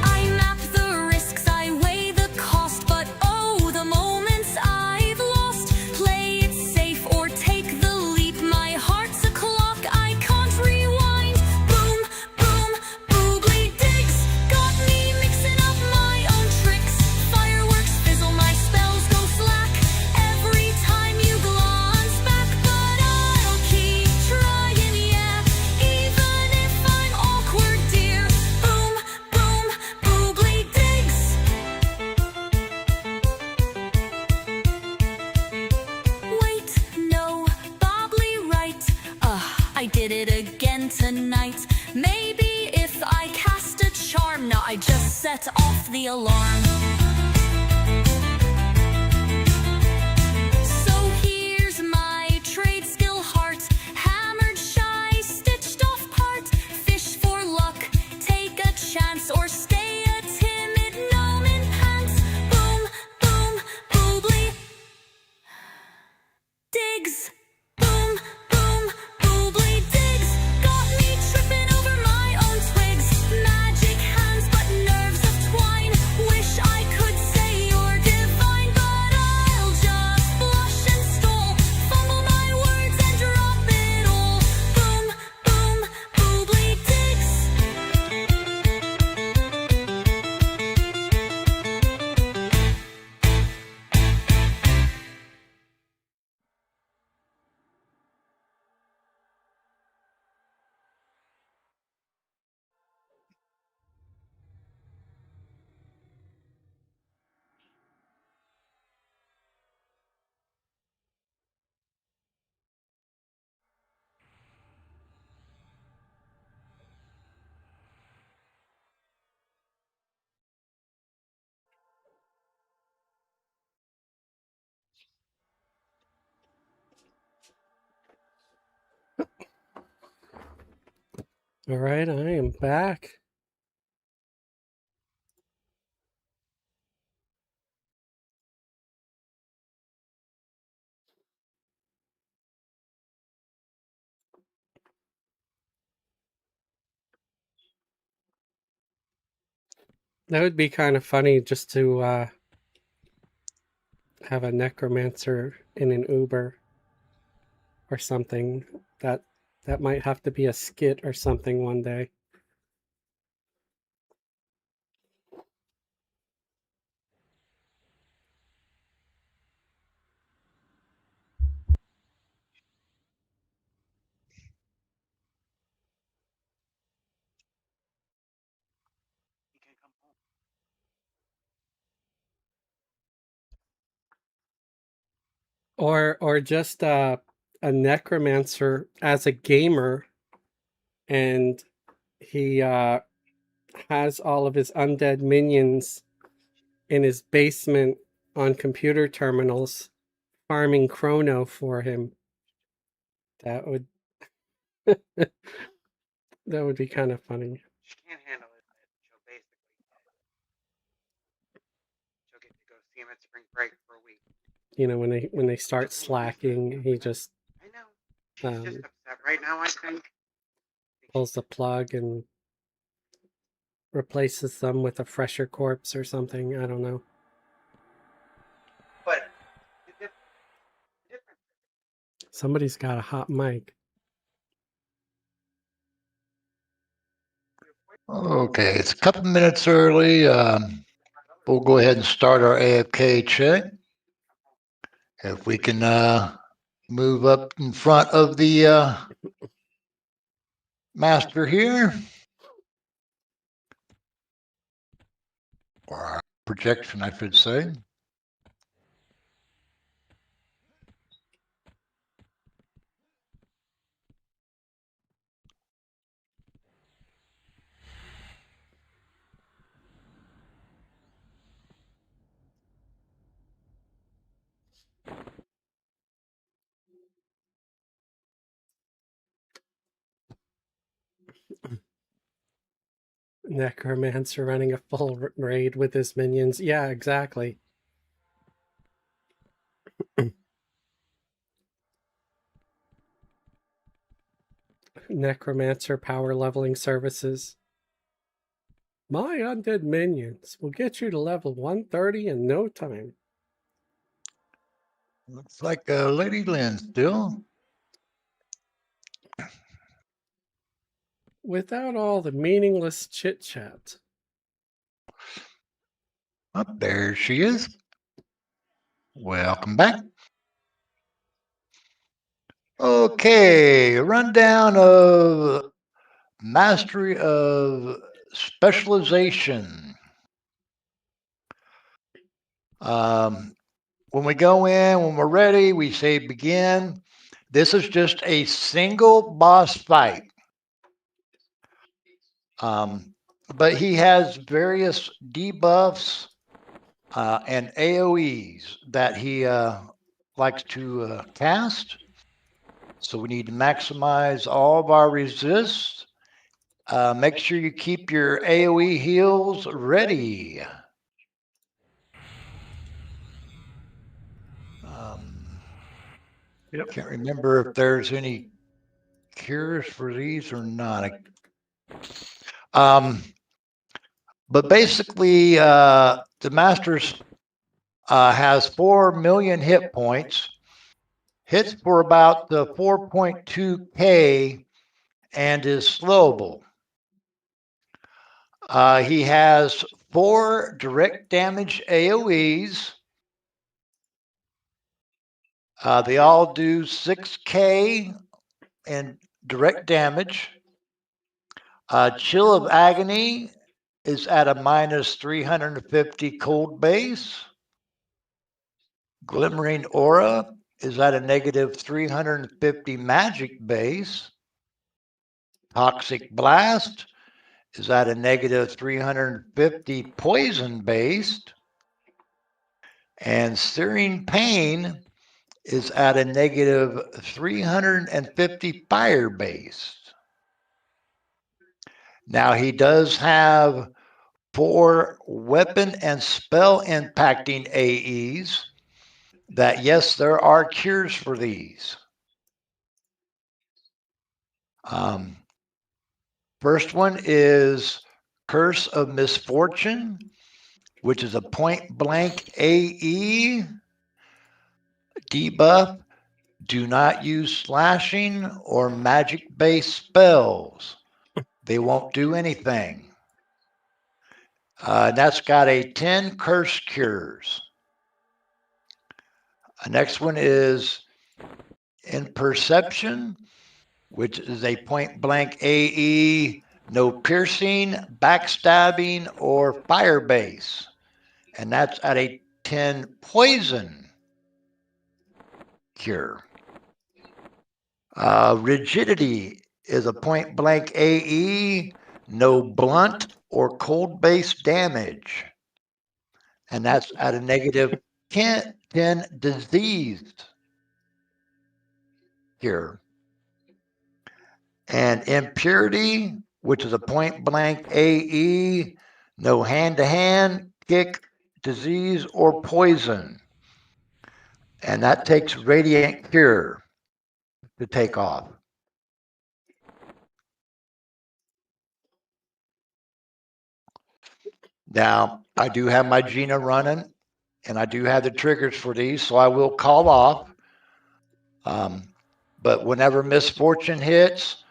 I map the risks, I weigh the cost, but oh, the moments I've lost. Play it safe or take the leap. My heart's a clock, I can't rewind. Boom, boom, boobly digs. Got me mixing up my own tricks. Fireworks fizzle, my spells go slack. Every time you glance back, but I'll keep trying, yeah. Even if I'm awkward, dear. Boom, boom, boobly digs. Wait, no, Bobbly right. I did it again tonight. Maybe if I cast a charm, no, I just set off the alarm. So here's my trade skill heart. Hammered shy, stitched off part. Fish for luck, take a chance, or stay a timid gnome in pants. Boom, boom, boobly. All right, I am back. That would be kind of funny just to have a necromancer in an Uber or something. That might have to be a skit or something one day. Or just a necromancer as a gamer, and he has all of his undead minions in his basement on computer terminals farming chrono for him. That would that would be kind of funny. She can't handle it. She'll basically she'll get to go see him at spring break for a week. You know, when they start slacking, he just I know. She's just upset right now, I think. pulls the plug and replaces them with a fresher corpse or something. I don't know. But Somebody's got a hot mic. Okay, it's a couple minutes early. We'll go ahead and start our AFK check. If we can move up in front of the master here. Or our projection, I should say. Necromancer running a full raid with his minions. Yeah, exactly. Necromancer power leveling services. My undead minions will get you to level 130 in no time. Looks like Lady Lynn still. Without all the meaningless chit chat. Up there she is. Welcome back. Okay, rundown of mastery of specialization. When we go in, when we're ready, we say begin. This is just a single boss fight. But he has various debuffs and AoEs that he likes to cast. So we need to maximize all of our resists. Make sure you keep your AoE heals ready. Yep. Can't remember if there's any cures for these or not. But basically, the Masters has 4 million hit points, hits for about 4.2k, and is slowable. He has 4 direct damage AoEs. They all do 6k in direct damage. Chill of Agony is at a minus 350 cold base. Glimmering Aura is at a negative 350 magic base. Toxic Blast is at a negative 350 poison based. And Searing Pain is at a negative 350 fire based. Now he does have 4 weapon and spell impacting AEs that, yes, there are cures for these. First one is Curse of Misfortune, which is a point blank AE debuff. Do not use slashing or magic based spells. They won't do anything. That's got a 10 curse cures. Next one is In Perception, which is a point blank AE, no piercing, backstabbing, or fire base. And that's at a 10 poison cure. Rigidity is a point blank AE, no blunt or cold base damage. And that's at a negative 10 diseased cure. And impurity, which is a point blank AE, no hand to hand, kick, disease, or poison. And that takes radiant cure to take off. Now, I do have my Gina running, and I do have the triggers for these, so I will call off. But whenever misfortune hits,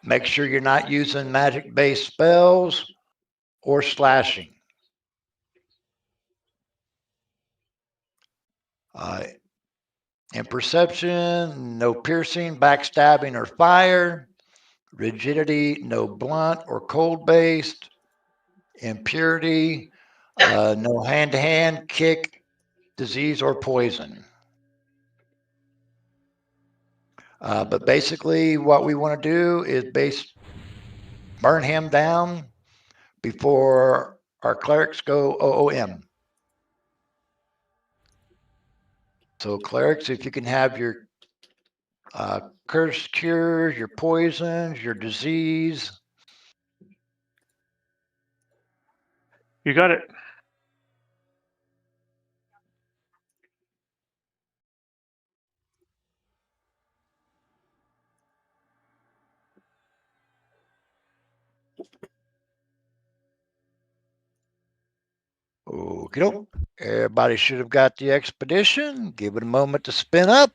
make sure you're not using magic-based spells or slashing. In perception, no piercing, backstabbing, or fire. Rigidity, no blunt or cold-based. Impurity, no hand-to-hand, kick, disease, or poison. But basically what we want to do is burn him down before our clerics go OOM. So clerics, if you can have your curse cures, your poisons, your disease. You got it. Okay, everybody should have got the expedition. Give it a moment to spin up.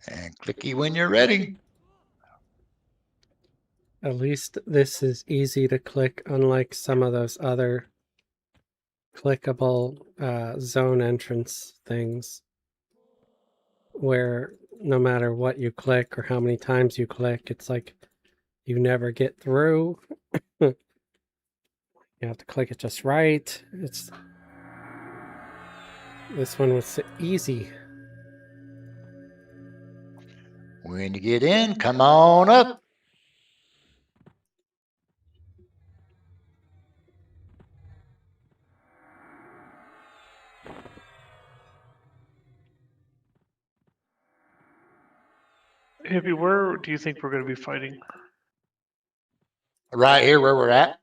And clicky when you're ready. At least this is easy to click, unlike some of those other clickable zone entrance things, where no matter what you click or how many times you click, it's like you never get through. You have to click it just right. This one was easy. When you get in, come on up. Hippie, where do you think we're going to be fighting? Right here where we're at.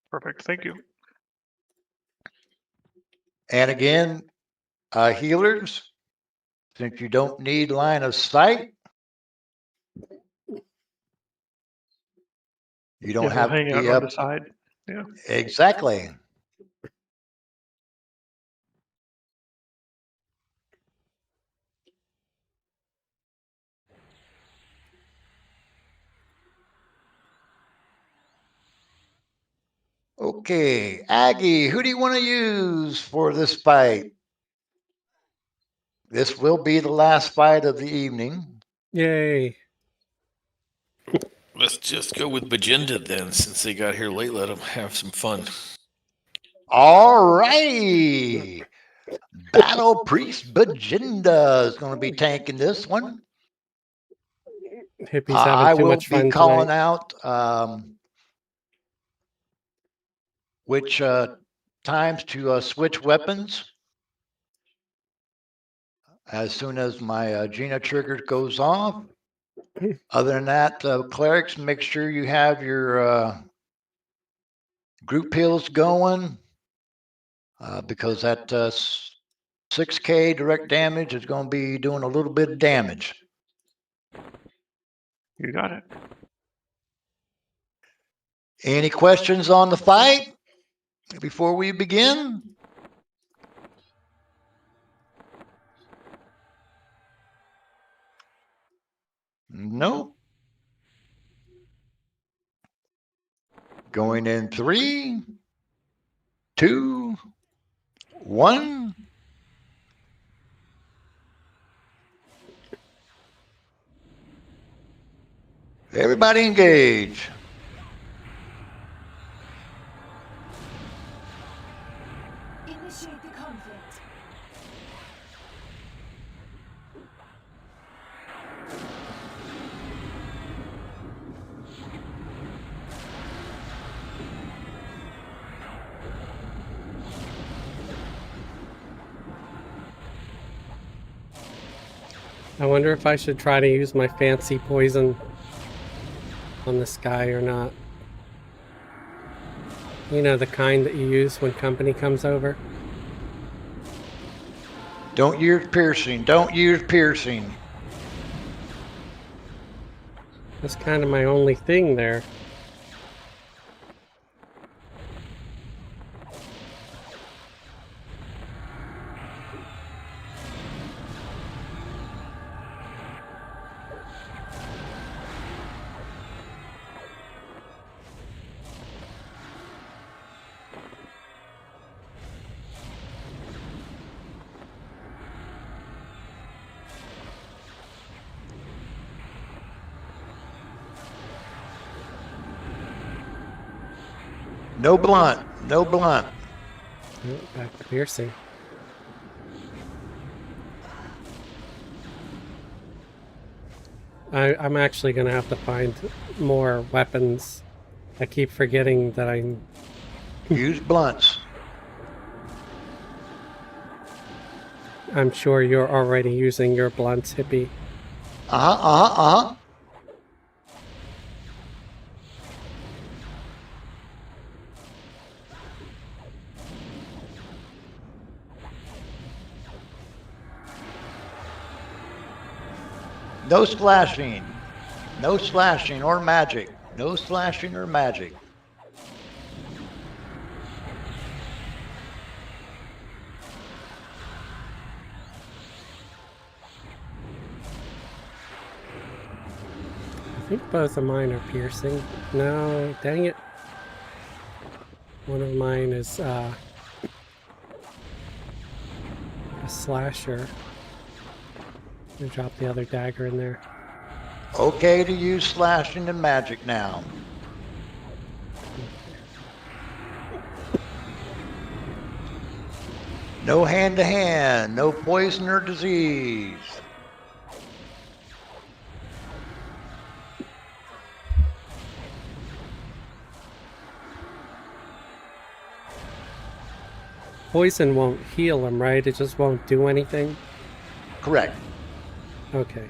Perfect. Thank you. And again, healers, since you don't need line of sight, you don't have to hang out be on up. the side. Yeah. Exactly. Okay, Aggie, who do you want to use for this fight? This will be the last fight of the evening. Yay. Let's just go with Bajinda then, since they got here late. Let them have some fun. All righty. Battle Priest Bajinda is going to be tanking this one. Hippie's I having too will much be fun calling tonight. out which times to switch weapons as soon as my Gina trigger goes off. Other than that, clerics, make sure you have your group heals going because that 6K direct damage is going to be doing a little bit of damage. You got it. Any questions on the fight before we begin? Nope. Going in 3, 2, 1. Everybody engage. Initiate the conflict. I wonder if I should try to use my fancy poison on this guy or not. You know, the kind that you use when company comes over? Don't use piercing. Don't use piercing. That's kind of my only thing there. No blunt. No blunt. Oh, back to piercing. I'm actually going to have to find more weapons. I keep forgetting that I'm... Use blunts. I'm sure you're already using your blunts, Hippie. Uh-huh. No slashing. No slashing or magic. No slashing or magic. I think both of mine are piercing. No, dang it. One of mine is a slasher. I'm gonna drop the other dagger in there. Okay to use slashing and magic now. No hand-to-hand, no poison or disease. Poison won't heal him, right? It just won't do anything? Correct. Okay.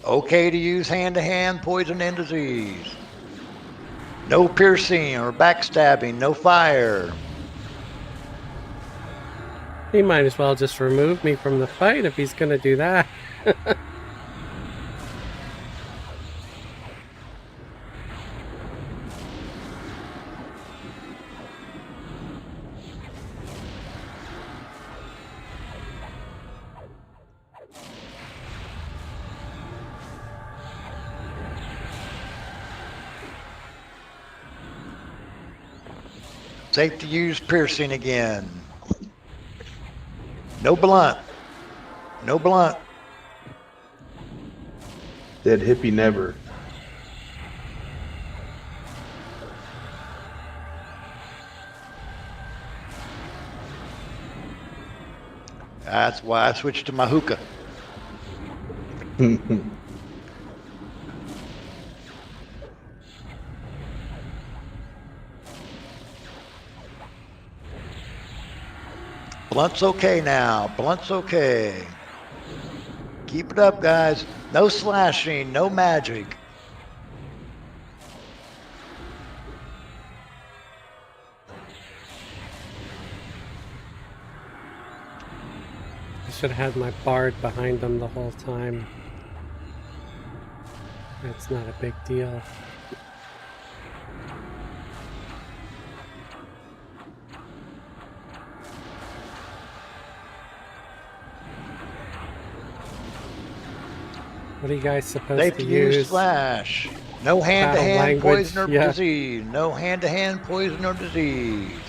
Okay to use hand-to-hand, poison and disease. No piercing or backstabbing, no fire. He might as well just remove me from the fight if he's gonna do that. Safe to use piercing again. No blunt. No blunt. Dead hippie never. That's why I switched to my hookah. Blunt's okay now. Blunt's okay. Keep it up, guys. No slashing, no magic. I should have had my bard behind them the whole time. It's not a big deal. What are you guys supposed Safe to to use? use slash. No hand-to-hand language, poison or yeah. disease. No hand-to-hand poison or disease.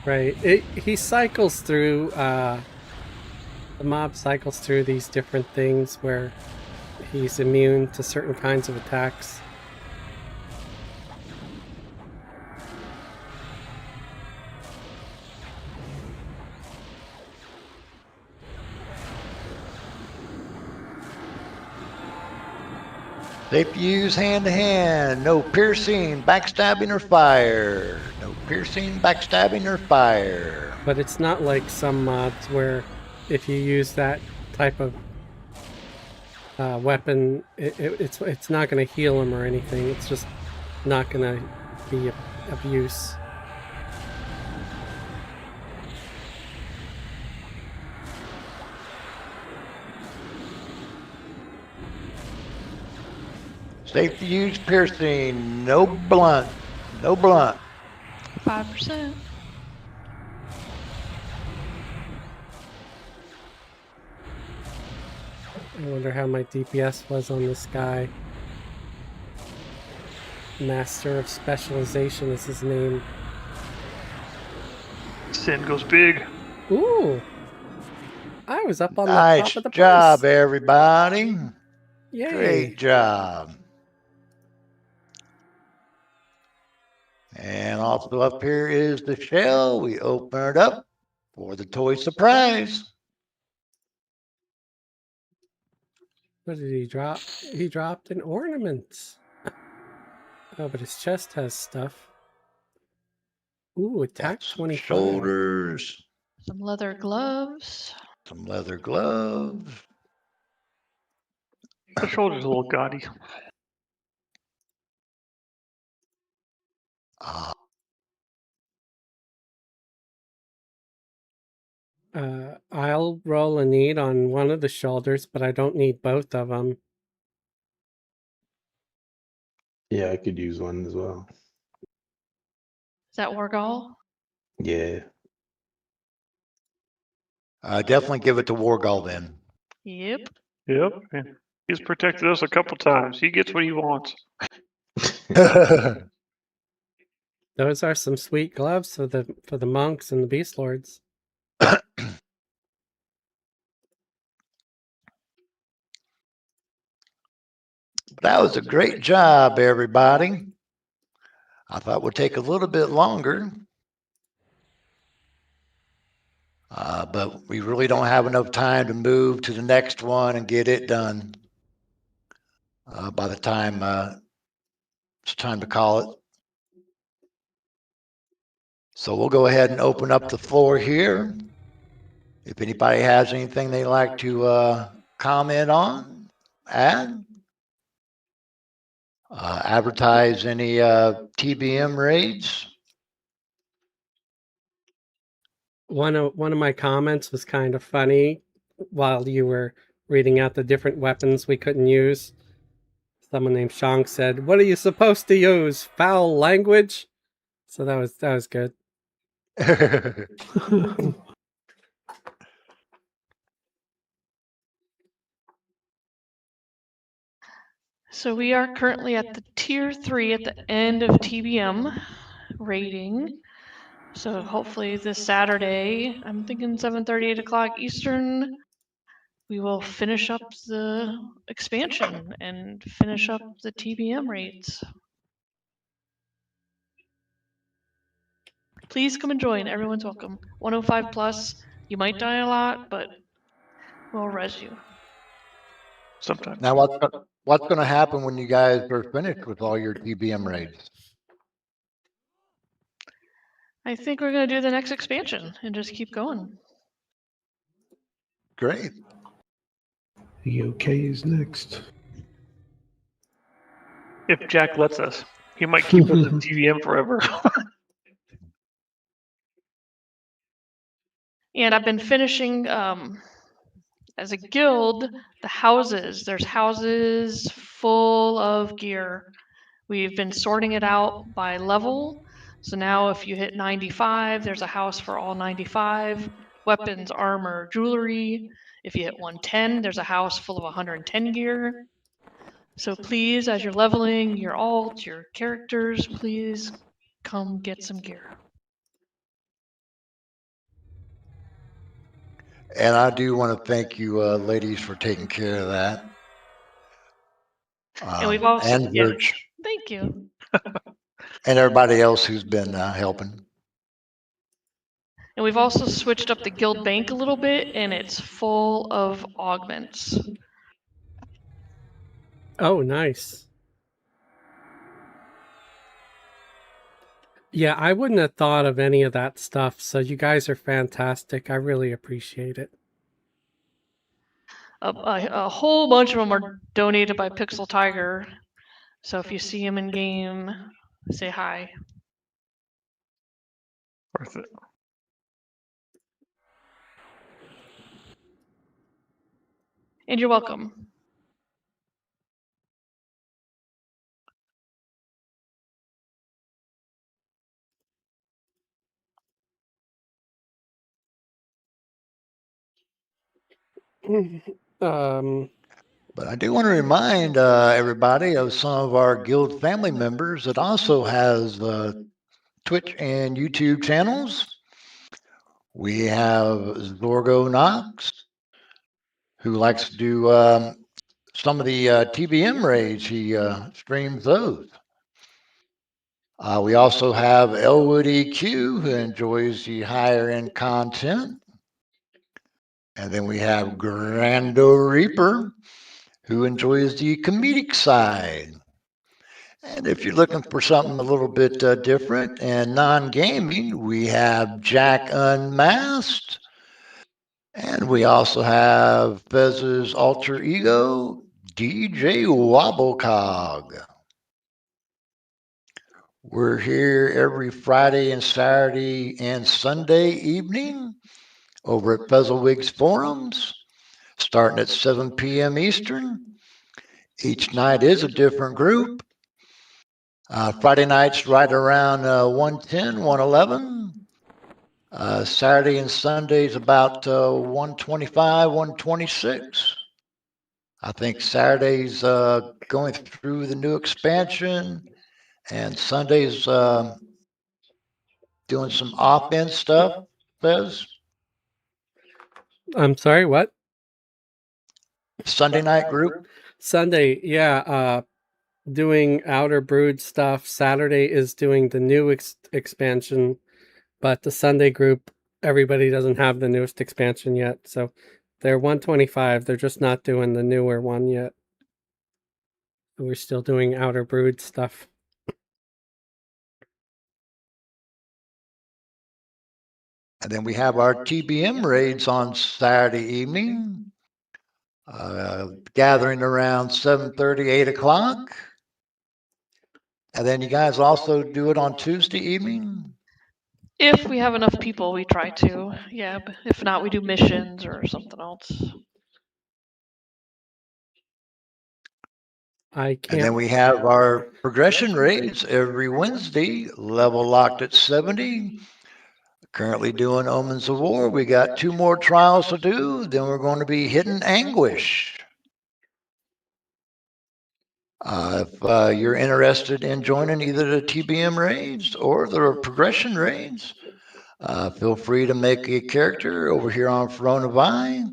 Right. He cycles through, the mob cycles through these different things where he's immune to certain kinds of attacks. Safe to use hand-to-hand. No piercing, backstabbing, or fire. No piercing, backstabbing, or fire. But it's not like some mods where if you use that type of weapon, it's not going to heal him or anything. It's just not going to be of use. Safe to use piercing. No blunt. No blunt. 5%. I wonder how my DPS was on this guy. Master of Specialization is his name. Sin goes big. Ooh! I was up on the Nice top of the job, place. everybody. Yay! Great job. And also up here is the shell. We open it up for the toy surprise. What did he drop? He dropped an ornament. Oh, but his chest has stuff. Ooh, attack 25. Shoulders. Some leather gloves. Some leather gloves. The shoulder's a little gaudy. I'll roll a need on one of the shoulders, but I don't need both of them. Yeah, I could use one as well. Is that Wargall? Yeah. Definitely give it to Wargall then. Yep. Yep. He's protected us a couple times. He gets what he wants. Those are some sweet gloves for the monks and the beast lords. That was a great job, everybody. I thought we'd take a little bit longer. But we really don't have enough time to move to the next one and get it done by the time it's time to call it. So we'll go ahead and open up the floor here. If anybody has anything they'd like to comment on, add, advertise any TBM raids. One of my comments was kind of funny while you were reading out the different weapons we couldn't use. Someone named Shang said, "What are you supposed to use? Foul language?" So that was good. So we are currently at the tier 3 at the end of TBM rating. So hopefully this Saturday, I'm thinking 7:30, 8 o'clock Eastern, we will finish up the expansion and finish up the TBM rates. Please come and join. Everyone's welcome. 105 plus, You might die a lot, but we'll res you. Sometimes. Now, what's going to happen when you guys are finished with all your TBM raids? I think we're gonna do the next expansion and just keep going. Great. The OK is next. If Jack lets us, he might keep us in TVM forever. And I've been finishing as a guild the houses. There's houses full of gear. We've been sorting it out by level. So now if you hit 95, there's a house for all 95 weapons, armor, jewelry. If you hit 110, there's a house full of 110 gear. So please, as you're leveling your alt, your characters, please come get some gear. And I do want to thank you, ladies, for taking care of that. And we've also, and Verge, thank you. and everybody else who's been helping. And we've also switched up the guild bank a little bit, and it's full of augments. Oh, nice. Yeah, I wouldn't have thought of any of that stuff, so you guys are fantastic. I really appreciate it. A whole bunch of them are donated by Pixel Tiger. So if you see him in game, say hi. Worth it. And you're welcome. But I do want to remind everybody of some of our guild family members that also has Twitch and YouTube channels. We have Zorgo Knox, who likes to do some of the TBM raids. He streams those. We also have Elwood EQ, who enjoys the higher end content. And then we have Grando Reaper, who enjoys the comedic side. And if you're looking for something a little bit different and non-gaming, we have Jack Unmasked. And we also have Fez's alter ego, DJ Wobblecog. We're here every Friday and Saturday and Sunday evening over at Fezzlewig's Forums, starting at 7 p.m. Eastern. Each night is a different group. Friday night's right around 110, 111. Saturday and Sunday's about 125, 126. I think Saturday's going through the new expansion, and Sunday's doing some off-end stuff, Fez. I'm sorry, what? Sunday night group? Sunday, yeah. Doing Outer Brood stuff. Saturday is doing the new expansion, but the Sunday group, everybody doesn't have the newest expansion yet. So they're 125. They're just not doing the newer one yet. We're still doing Outer Brood stuff. And then we have our TBM raids on Saturday evening, gathering around 7:30, 8 o'clock. And then you guys also do it on Tuesday evening? If we have enough people, we try to. Yeah, but if not, we do missions or something else. I can't. And then we have our progression raids every Wednesday, level locked at 70. Currently doing Omens of War. We got 2 more trials to do. Then we're going to be hitting Anguish. If you're interested in joining either the TBM raids or the progression raids, feel free to make a character over here on Firiona Vie.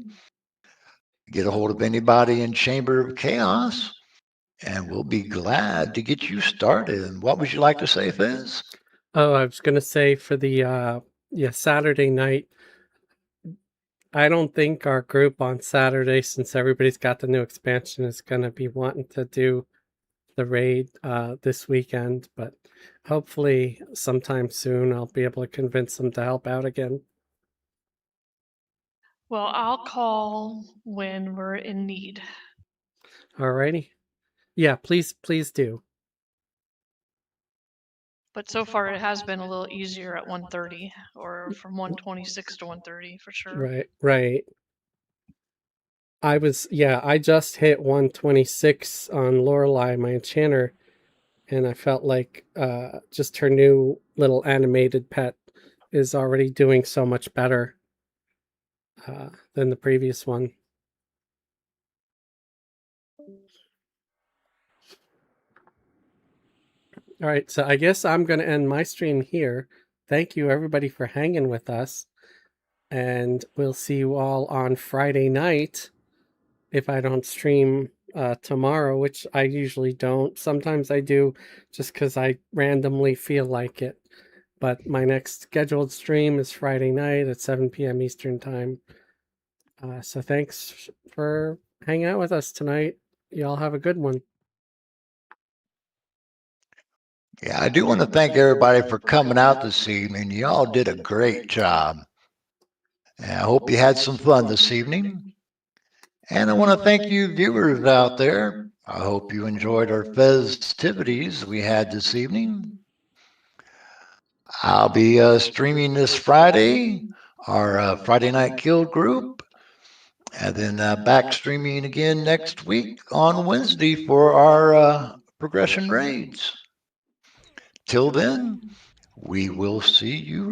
Get a hold of anybody in Chamber of Chaos, and we'll be glad to get you started. And what would you like to say, Fez? Oh, I was going to say for the Saturday night, I don't think our group on Saturday, since everybody's got the new expansion, is going to be wanting to do the raid this weekend, but hopefully sometime soon I'll be able to convince them to help out again. Well, I'll call when we're in need. Alrighty. Yeah, please do. But so far it has been a little easier at 1:30 or from 1:26 to 1:30 for sure. Right. I just hit 126 on Lorelei, my enchanter, and I felt like just her new little animated pet is already doing so much better than the previous one. All right, so I guess I'm going to end my stream here. Thank you, everybody, for hanging with us. And we'll see you all on Friday night if I don't stream tomorrow, which I usually don't. Sometimes I do just because I randomly feel like it. But my next scheduled stream is Friday night at 7 p.m. Eastern Time. So thanks for hanging out with us tonight. Y'all have a good one. Yeah, I do want to thank everybody for coming out this evening. Y'all did a great job. And I hope you had some fun this evening. And I want to thank you viewers out there. I hope you enjoyed our festivities we had this evening. I'll be streaming this Friday, our Friday Night Kill group, and then back streaming again next week on Wednesday for our progression raids. Till then, we will see you later.